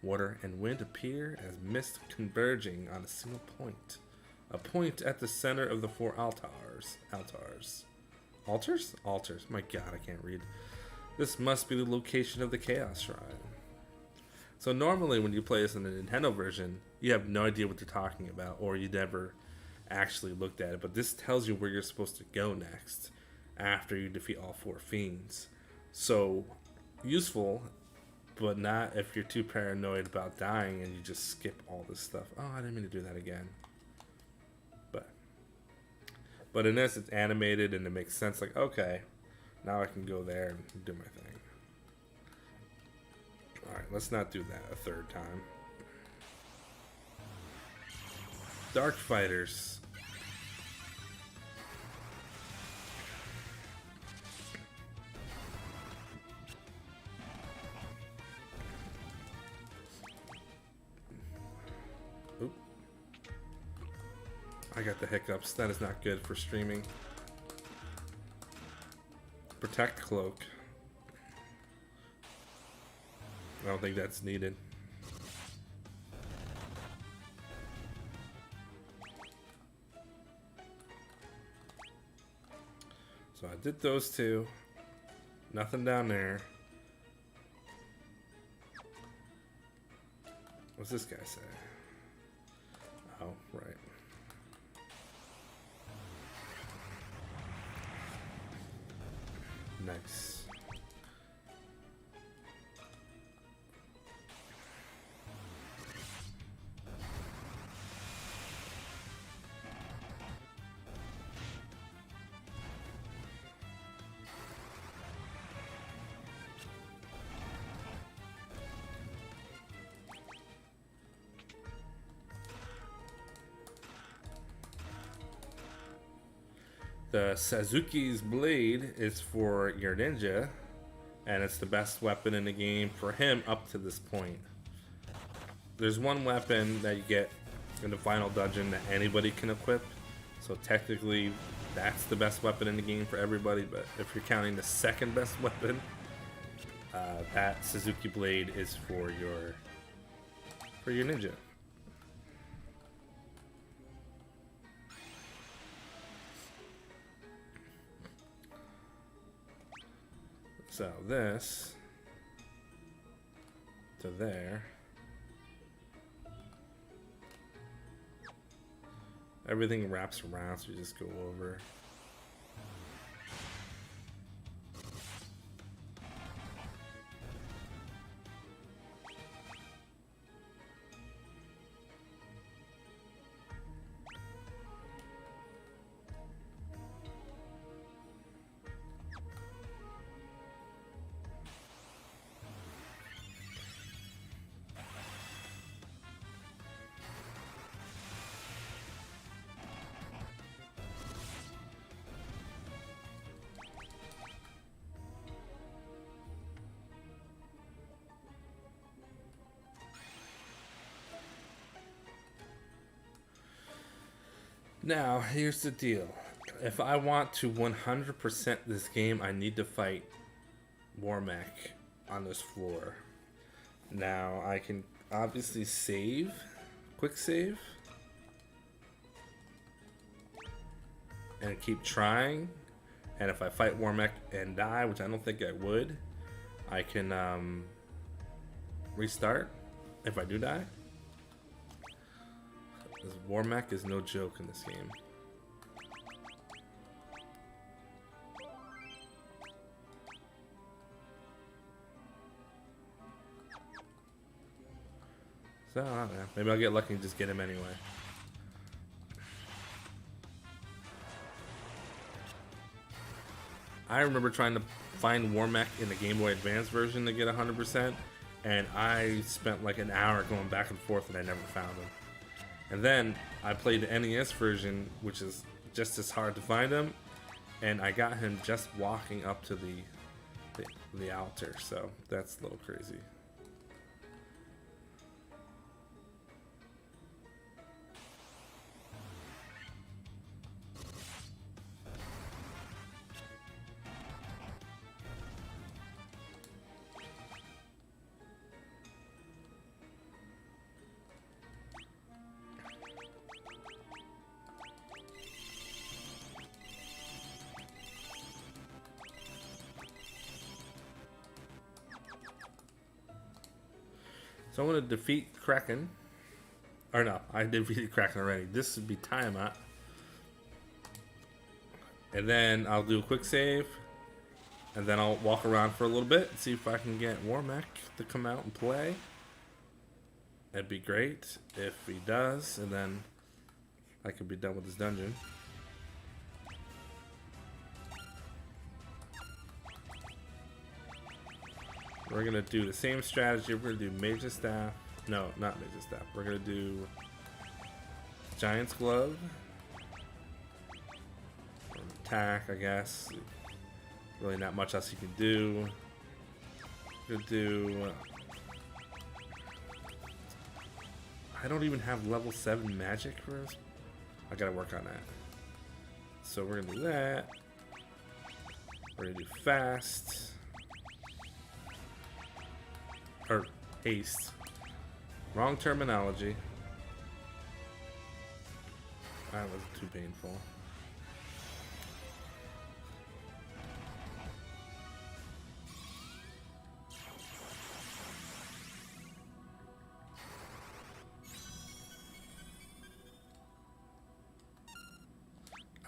water, and wind appear as mist converging on a single point. A point at the center of the four altars. Altars? Altars. My god, I can't read. This must be the location of the Chaos Shrine. So normally when you play this in the Nintendo version, you have no idea what they're talking about, or you never actually looked at it. But this tells you where you're supposed to go next after you defeat all four fiends. So useful, but not if you're too paranoid about dying and you just skip all this stuff. Oh, I didn't mean to do that again. But in this, it's animated and it makes sense. Like, okay, now I can go there and do my thing. Alright, let's not do that a third time. Dark Fighters. Oop. I got the hiccups. That is not good for streaming. Protect Cloak. I don't think that's needed. So I did those two. Nothing down there. What's this guy say? Oh, right. Nice. The Suzuki's Blade is for your ninja, and it's the best weapon in the game for him up to this point. There's one weapon that you get in the final dungeon that anybody can equip, so technically that's the best weapon in the game for everybody, but if you're counting the second best weapon, that Suzuki Blade is for your ninja. So this to there. Everything wraps around, so you just go over. Now, here's the deal. If I want to 100% this game, I need to fight WARMECH on this floor. Now, I can obviously save, quick save, and keep trying. And if I fight WARMECH and die, which I don't think I would, I can restart if I do die. This WARMECH is no joke in this game. So, I don't know. Maybe I'll get lucky and just get him anyway. I remember trying to find WARMECH in the Gameboy Advance version to get 100%, and I spent like an hour going back and forth and I never found him. And then I played the NES version, which is just as hard to find him, and I got him just walking up to the altar, so that's a little crazy. So I'm going to defeat Kraken. Or no, I defeated Kraken already. This would be Tiamat. And then I'll do a quick save. And then I'll walk around for a little bit and see if I can get WARMECH to come out and play. That'd be great if he does. And then I could be done with this dungeon. We're going to do the same strategy. We're going to do Mage's Staff. No, not Mage's Staff. We're going to do Giant's Glove. Attack, I guess. Really not much else you can do. We're going to do... I don't even have level 7 magic for us. I got to work on that. So we're going to do that. We're going to do Fast. Or haste. Wrong terminology. That wasn't too painful.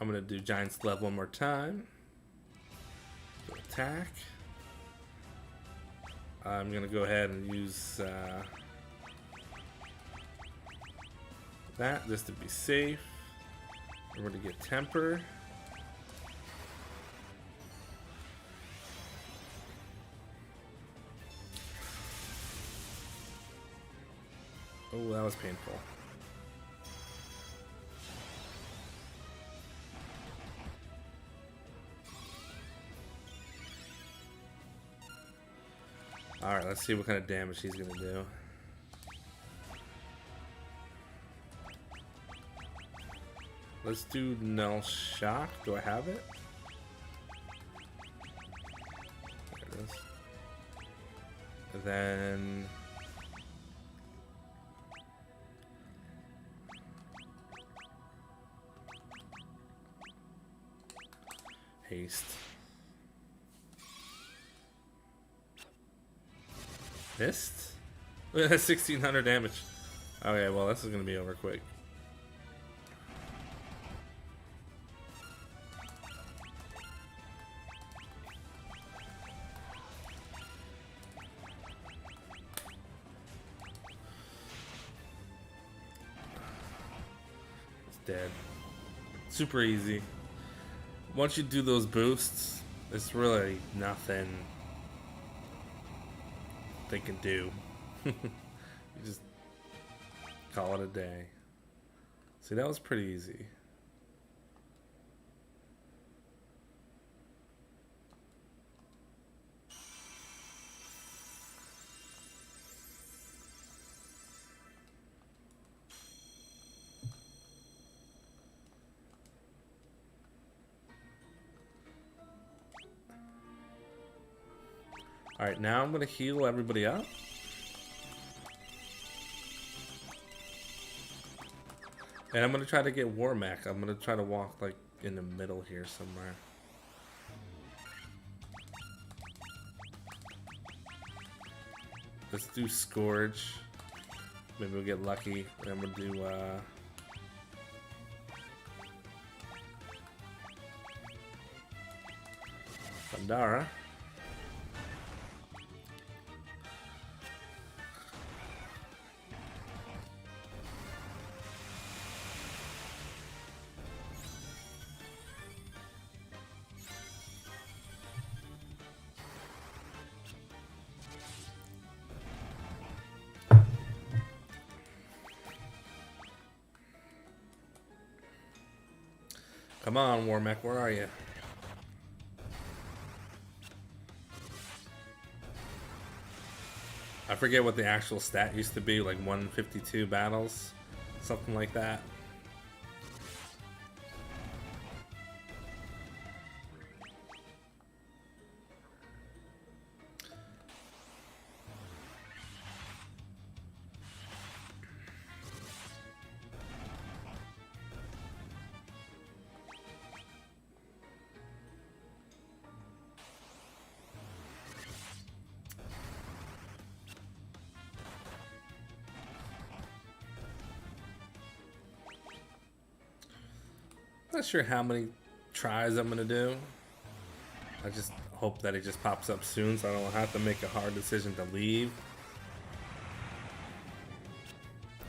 I'm gonna do Giant's Glove one more time. So attack. I'm gonna go ahead and use that just to be safe. We're gonna get Temper. Oh, that was painful. Alright, let's see what kind of damage he's gonna do. Let's do Null Shock. Do I have it? There it is. And then... Haste. Missed? Look at that 1600 damage. Okay, well, this is gonna be over quick. It's dead. Super easy. Once you do those boosts, it's really nothing they can do. You just call it a day. See, that was pretty easy. Alright, now I'm going to heal everybody up. And I'm going to try to get WARMECH. I'm going to try to walk like in the middle here somewhere. Let's do Scourge. Maybe we'll get lucky. And I'm going to do... Pandara. Come on, WARMECH, where are you? I forget what the actual stat used to be, like 152 battles, something like that. Not sure how many tries I'm gonna do. I just hope that it just pops up soon so I don't have to make a hard decision to leave.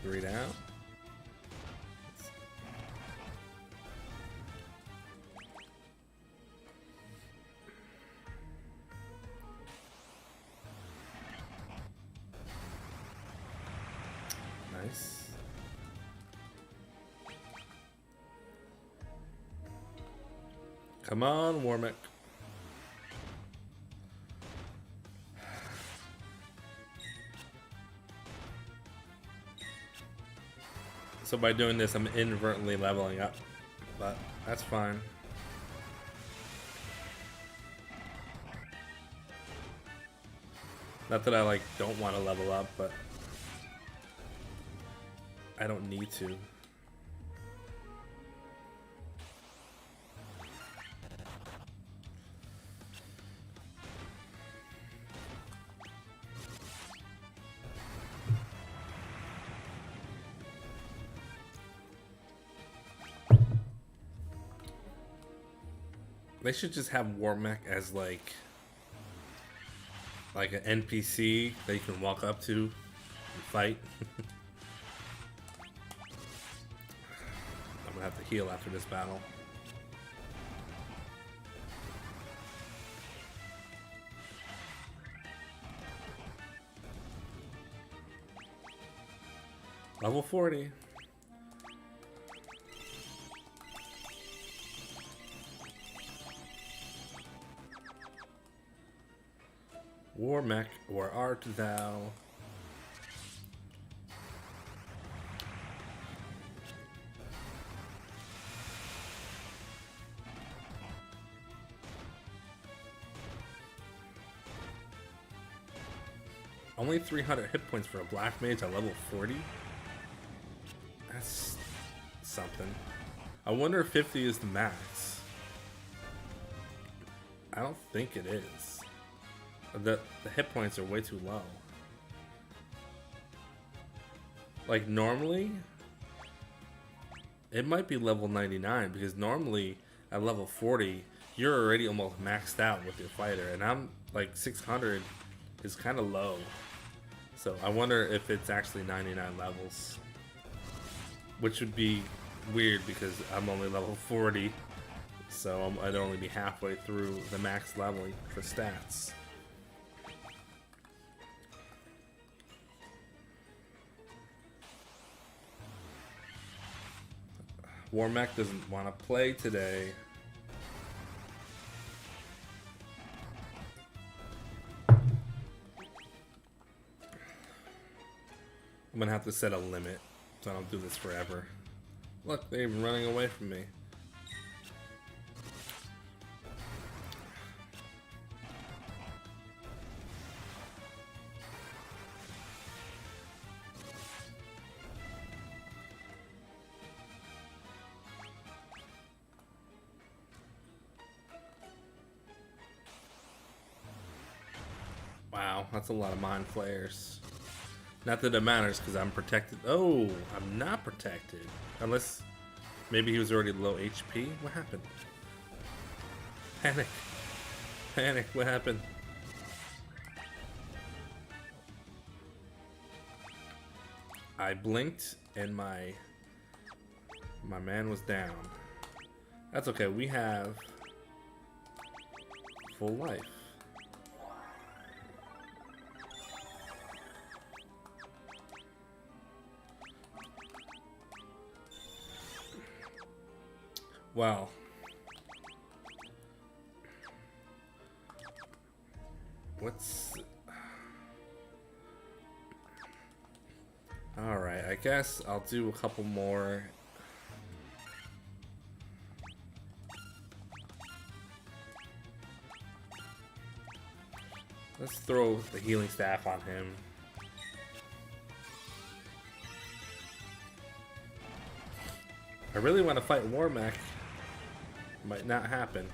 3 down. Nice. Come on, WARMECH. So by doing this, I'm inadvertently leveling up, but that's fine. Not that I like don't want to level up, but I don't need to. They should just have WARMECH as like an NPC that you can walk up to and fight. I'm gonna have to heal after this battle. Level 40. WARMECH, where art thou? Only 300 hit points for a black mage at level 40? That's something. I wonder if 50 is the max. I don't think it is. The hit points are way too low. Like normally, it might be level 99 because normally at level 40, you're already almost maxed out with your fighter, and I'm like 600 is kind of low. So I wonder if it's actually 99 levels, which would be weird because I'm only level 40, so I'd only be halfway through the max leveling for stats. WARMECH doesn't want to play today. I'm gonna have to set a limit so I don't do this forever. Look, they're even running away from me. Wow, that's a lot of mind flayers. Not that it matters because I'm protected. Oh, I'm not protected. Unless maybe he was already low HP. What happened? Panic. Panic, what happened? I blinked and my man was down. That's okay, we have full life. Wow, What's... Alright, I guess I'll do a couple more. Let's throw the healing staff on him. I really want to fight WARMECH. Might not happen.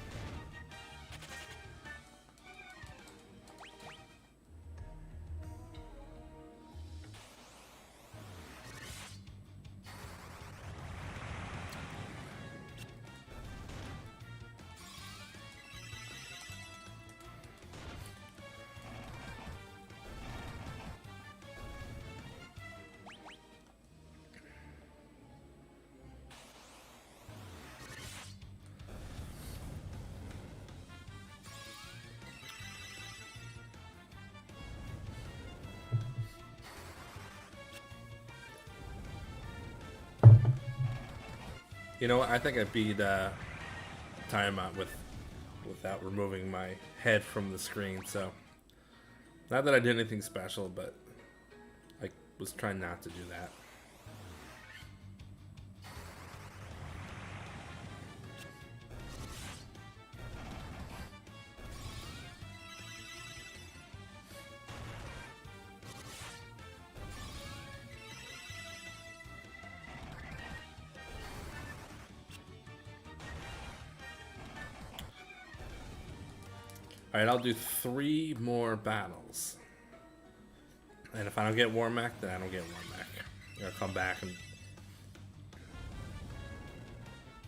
You know what? I think I beat timeout without removing my head from the screen. So, not that I did anything special, but I was trying not to do that. Alright, I'll do 3 more battles. And if I don't get WARMECH, then I don't get WARMECH. I'll come back and...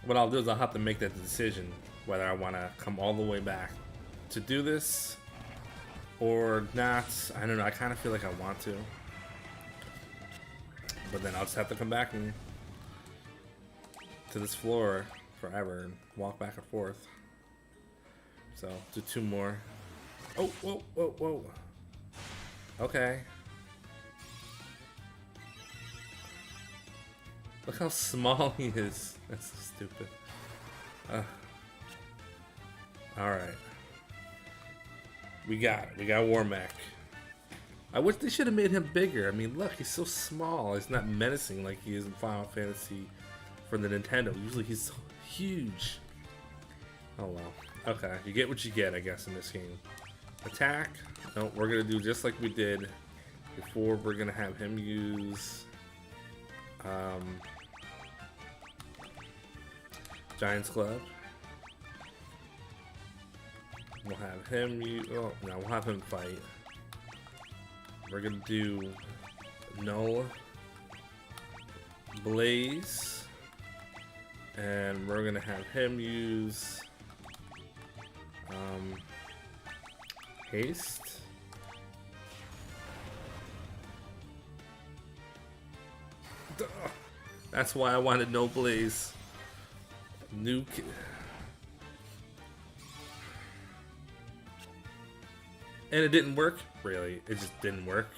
What I'll do is I'll have to make that decision whether I want to come all the way back to do this or not. I don't know, I kind of feel like I want to. But then I'll just have to come back and to this floor forever and walk back and forth. So, do 2 more. Oh, whoa, whoa, whoa. Okay. Look how small he is. That's so stupid. Alright. We got it. We got WARMECH. I wish they should have made him bigger. I mean, look, he's so small. He's not menacing like he is in Final Fantasy for the Nintendo. Usually he's so huge. Oh, well. Okay, you get what you get, I guess, in this game. Attack. No, we're going to do just like we did before. We're going to have him use... Giant's Club. We'll have him use... Oh, no, we'll have him fight. We're going to do... Null. Blaze. And we're going to have him use... Haste. Duh. That's why I wanted no Blaze. Nuke. And it didn't work? Really? It just didn't work?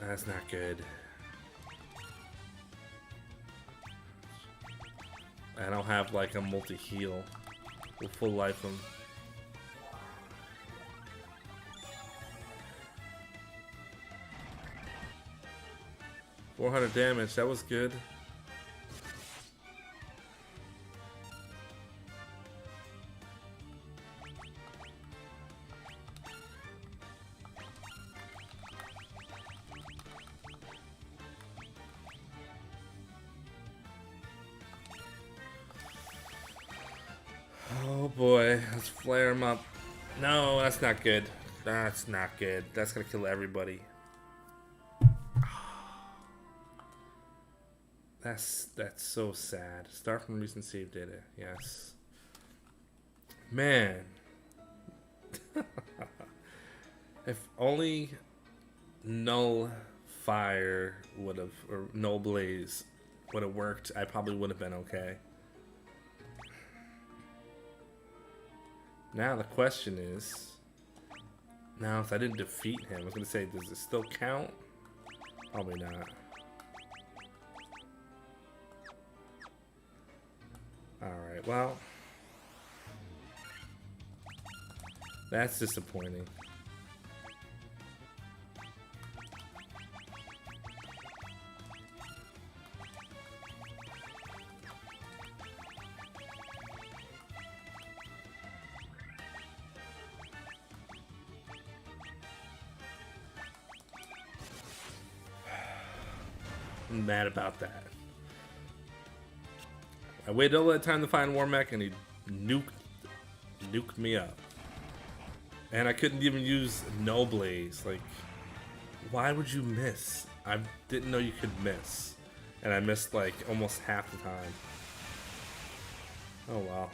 That's not good. I don't have like a multi-heal. We'll full life him. $400 damage, that was good. Oh boy, let's flare him up. No, that's not good. That's not good. That's gonna kill everybody. That's so sad. Start from recent save data. Yes. Man. If only Null Fire would have, or Null Blaze would have worked, I probably would have been okay. Now the question is, now if I didn't defeat him, I was gonna say, does it still count? Probably not. Alright, well. That's disappointing. I'm mad about that. I waited all that time to find WARMECH and he nuked me up. And I couldn't even use No Blaze. Like, why would you miss? I didn't know you could miss. And I missed like almost half the time. Oh well.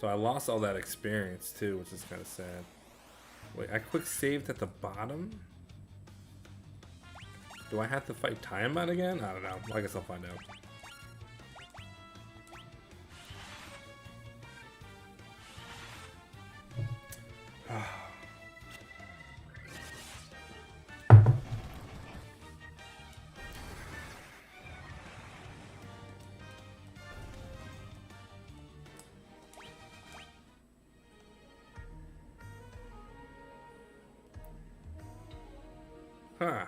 So I lost all that experience too, which is kind of sad. Wait, I quick saved at the bottom? Do I have to fight Tiamat again? I don't know. I guess I'll find out. Huh.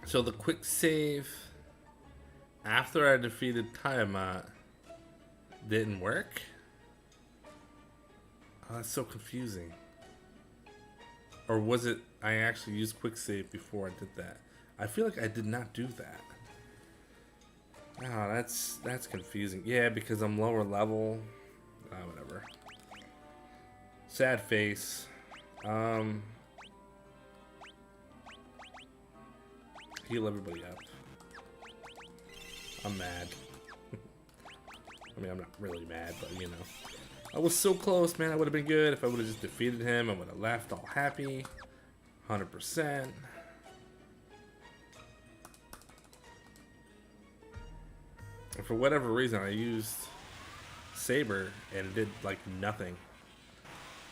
So the quick save after I defeated Tiamat didn't work? Oh, that's so confusing. Or was it I actually used quick save before I did that? I feel like I did not do that. Oh, that's confusing. Yeah, because I'm lower level. Whatever. Sad face. Heal everybody up. I'm mad. I mean, I'm not really mad, but you know. I was so close, man. I would have been good if I would have just defeated him. I would have left all happy. 100%. And for whatever reason, I used Saber and it did like nothing.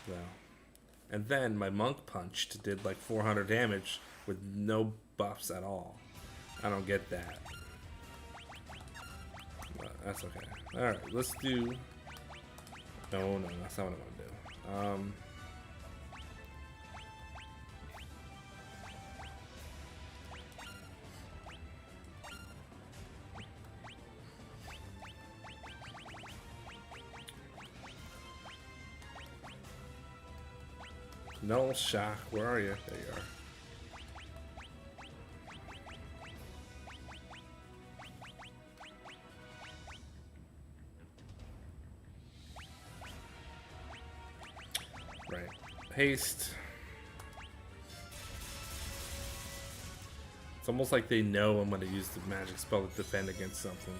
So. And then my Monk Punched did like 400 damage with no buffs at all. I don't get that. But that's okay. Alright, let's do... No, that's not what I want to do. Null Shock, where are you? There you are. Right. Haste. It's almost like they know I'm going to use the magic spell to defend against something.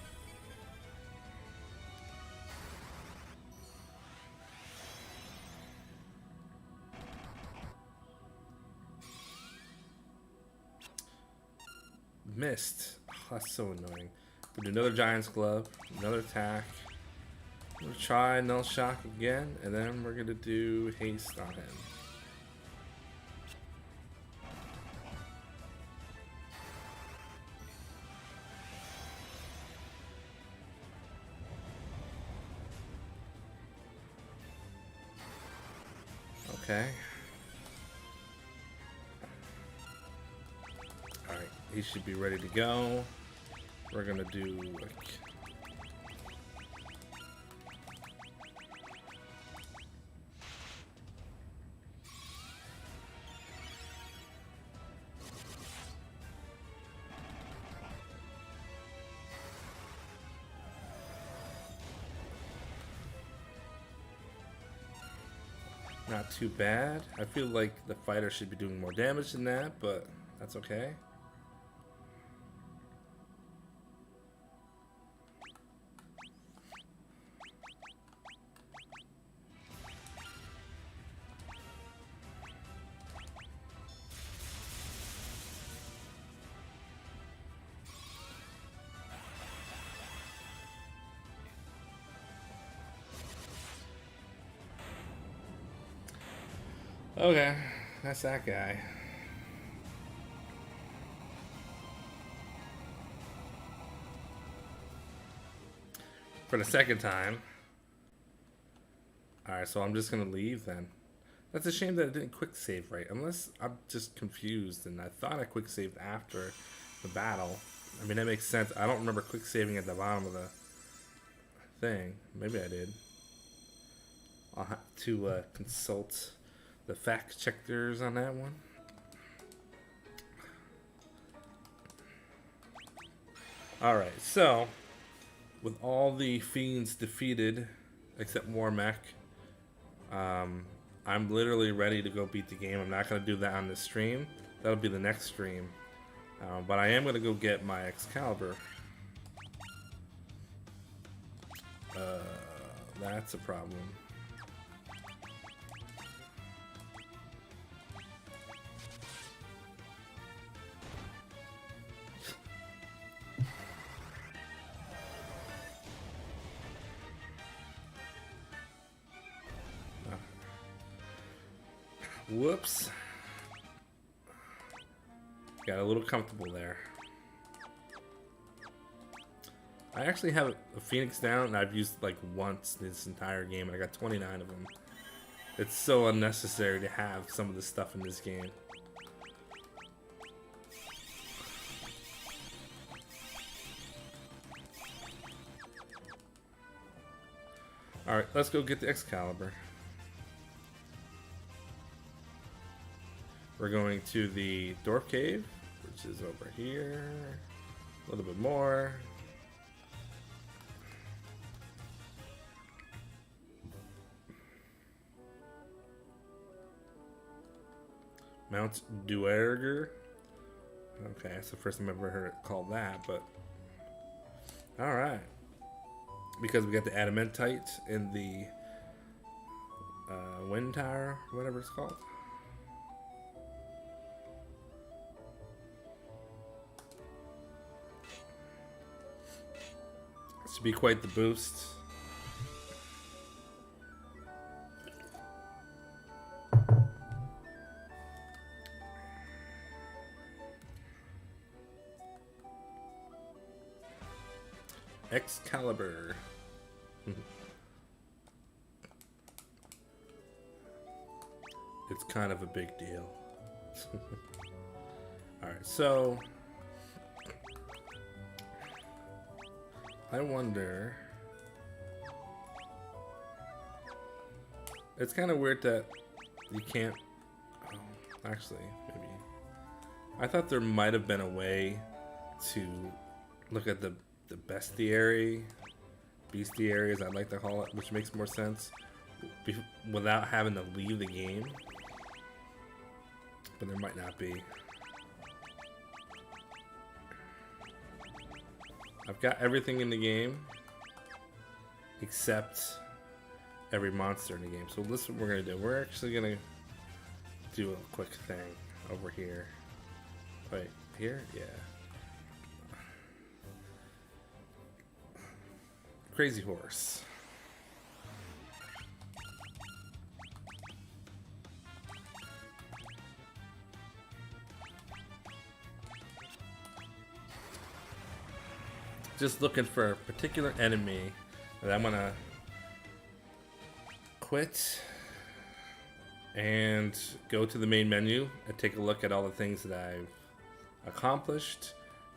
Missed. Oh, that's so annoying. We'll do another Giant's Glove, another attack. We'll try Null Shock again, and then we're gonna do Haste on him. Okay. Alright, he should be ready to go. We're gonna do like... Not too bad. I feel like the fighter should be doing more damage than that, but that's okay. Okay, that's that guy. For the second time. Alright, so I'm just gonna leave then. That's a shame that I didn't quick save right. Unless I'm just confused and I thought I quick saved after the battle. I mean, that makes sense. I don't remember quick saving at the bottom of the thing. Maybe I did. I'll have to consult the fact checkers on that one. Alright, so with all the fiends defeated except WARMECH, I'm literally ready to go beat the game. I'm not going to do that on this stream. That'll be the next stream. But I am going to go get my Excalibur. That's a problem. Whoops. Got a little comfortable there. I actually have a Phoenix down and I've used like once this entire game and I got 29 of them. It's so unnecessary to have some of the stuff in this game. Alright, let's go get the Excalibur. We're going to the Dwarf Cave, which is over here. A little bit more. Mount Duergar. Okay, that's the first time I've ever heard it called that, but alright. Because we got the Adamantite in the Wind Tower, whatever it's called. This should be quite the boost. Excalibur. It's kind of a big deal. Alright, so I wonder. It's kind of weird that you can't. Oh, actually, maybe. I thought there might have been a way to look at the bestiary, as I'd like to call it, which makes more sense, without having to leave the game. But there might not be. I've got everything in the game except every monster in the game. So this is what we're gonna do. We're actually gonna do a quick thing over here. Wait, here? Yeah. Crazy Horse. Just looking for a particular enemy that I'm gonna quit and go to the main menu and take a look at all the things that I've accomplished,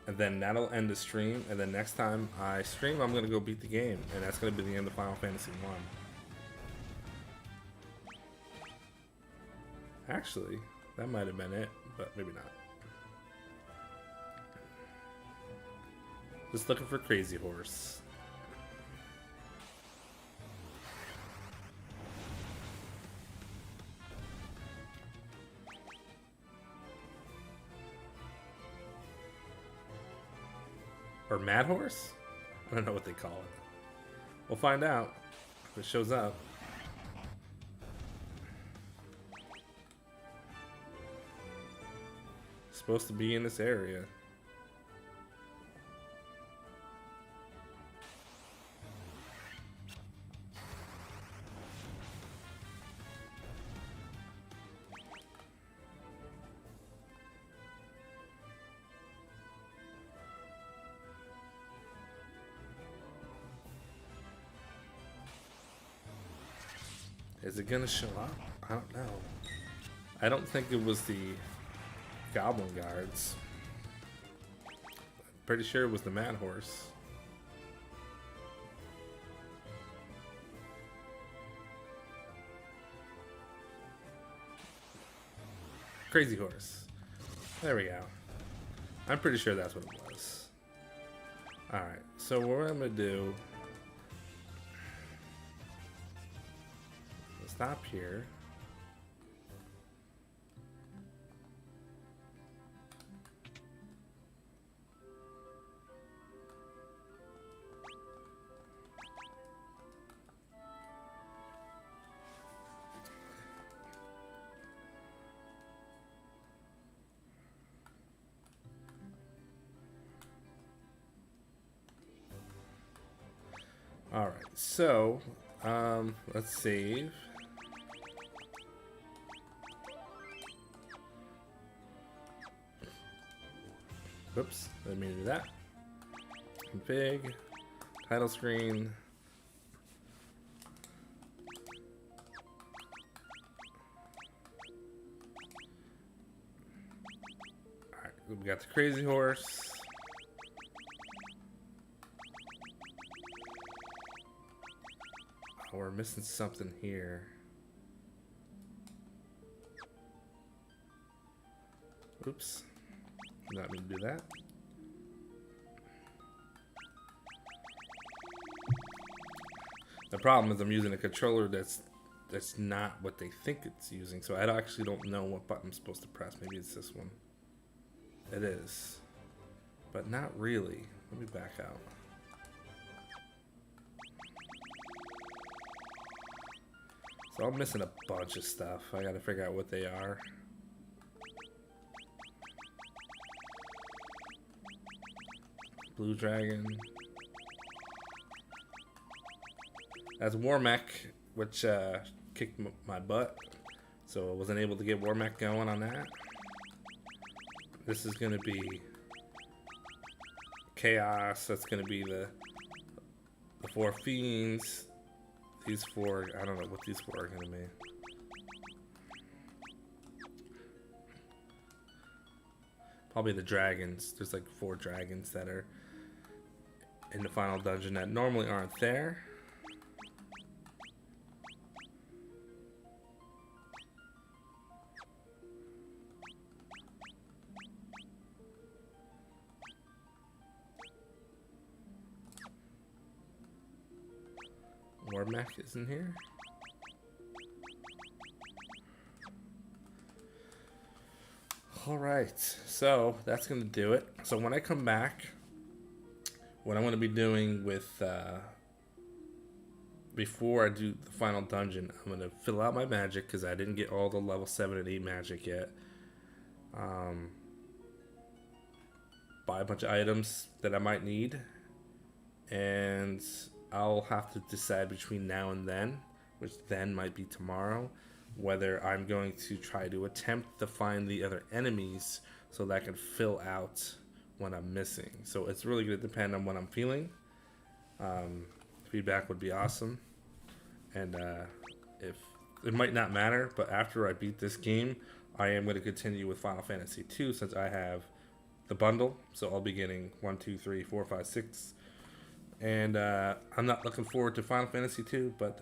and then that'll end the stream. And then next time I stream, I'm gonna go beat the game, and that's gonna be the end of Final Fantasy 1. Actually, that might have been it, but maybe not. Just looking for Crazy Horse. Or Mad Horse? I don't know what they call it. We'll find out if it shows up. It's supposed to be in this area. Is it gonna show up? I don't know. I don't think it was the goblin guards. Pretty sure it was the mad horse. Crazy horse. There we go. I'm pretty sure that's what it was. Alright, so what I'm gonna do, stop here. Alright, so, let's save. Whoops, didn't mean to do that. Config, title screen. Alright, we got the crazy horse. Oh, we're missing something here. Oops. Not mean to do that. The problem is I'm using a controller that's not what they think it's using, so I actually don't know what button I'm supposed to press. Maybe it's this one. It is. But not really. Let me back out. So I'm missing a bunch of stuff. I gotta figure out what they are. Blue dragon. That's WARMECH, which kicked my butt. So I wasn't able to get WARMECH going on that. This is gonna be chaos. That's gonna be the 4 fiends. These 4, I don't know what these 4 are gonna be. Probably the dragons. There's like 4 dragons that are in the final dungeon that normally aren't there. WARMECH is in here. Alright, so that's going to do it. So when I come back, what I'm going to be doing with, before I do the final dungeon, I'm going to fill out my magic because I didn't get all the level 7 and 8 magic yet. Buy a bunch of items that I might need. And I'll have to decide between now and then, which then might be tomorrow, whether I'm going to try to attempt to find the other enemies so that I can fill out what I'm missing. So it's really going to depend on what I'm feeling. Feedback would be awesome. And if it might not matter, but after I beat this game, I am going to continue with Final Fantasy II since I have the bundle. So I'll be getting 1, 2, 3, 4, 5, 6. And I'm not looking forward to Final Fantasy II, but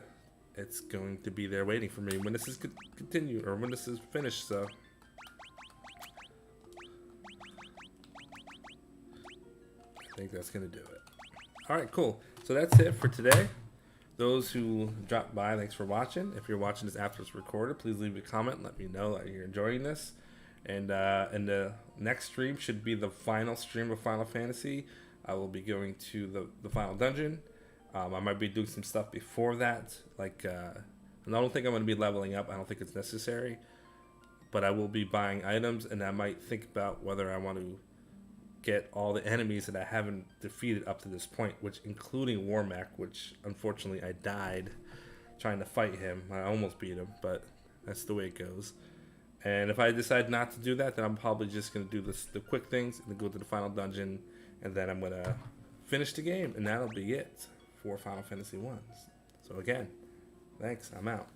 it's going to be there waiting for me when this is continued or when this is finished. So I think that's going to do it. All right, cool. So that's it for today. Those who dropped by, thanks for watching. If you're watching this after it's recorded, please leave a comment and let me know that you're enjoying this. And the next stream should be the final stream of Final Fantasy. I will be going to the final dungeon. I might be doing some stuff before that. Like, and I don't think I'm going to be leveling up. I don't think it's necessary. But I will be buying items, and I might think about whether I want to get all the enemies that I haven't defeated up to this point, which including WARMECH, which unfortunately I died trying to fight him. I almost beat him, but that's the way it goes. And if I decide not to do that, then I'm probably just going to do the quick things and then go to the final dungeon, and then I'm going to finish the game, and that'll be it for Final Fantasy 1. So again, thanks. I'm out.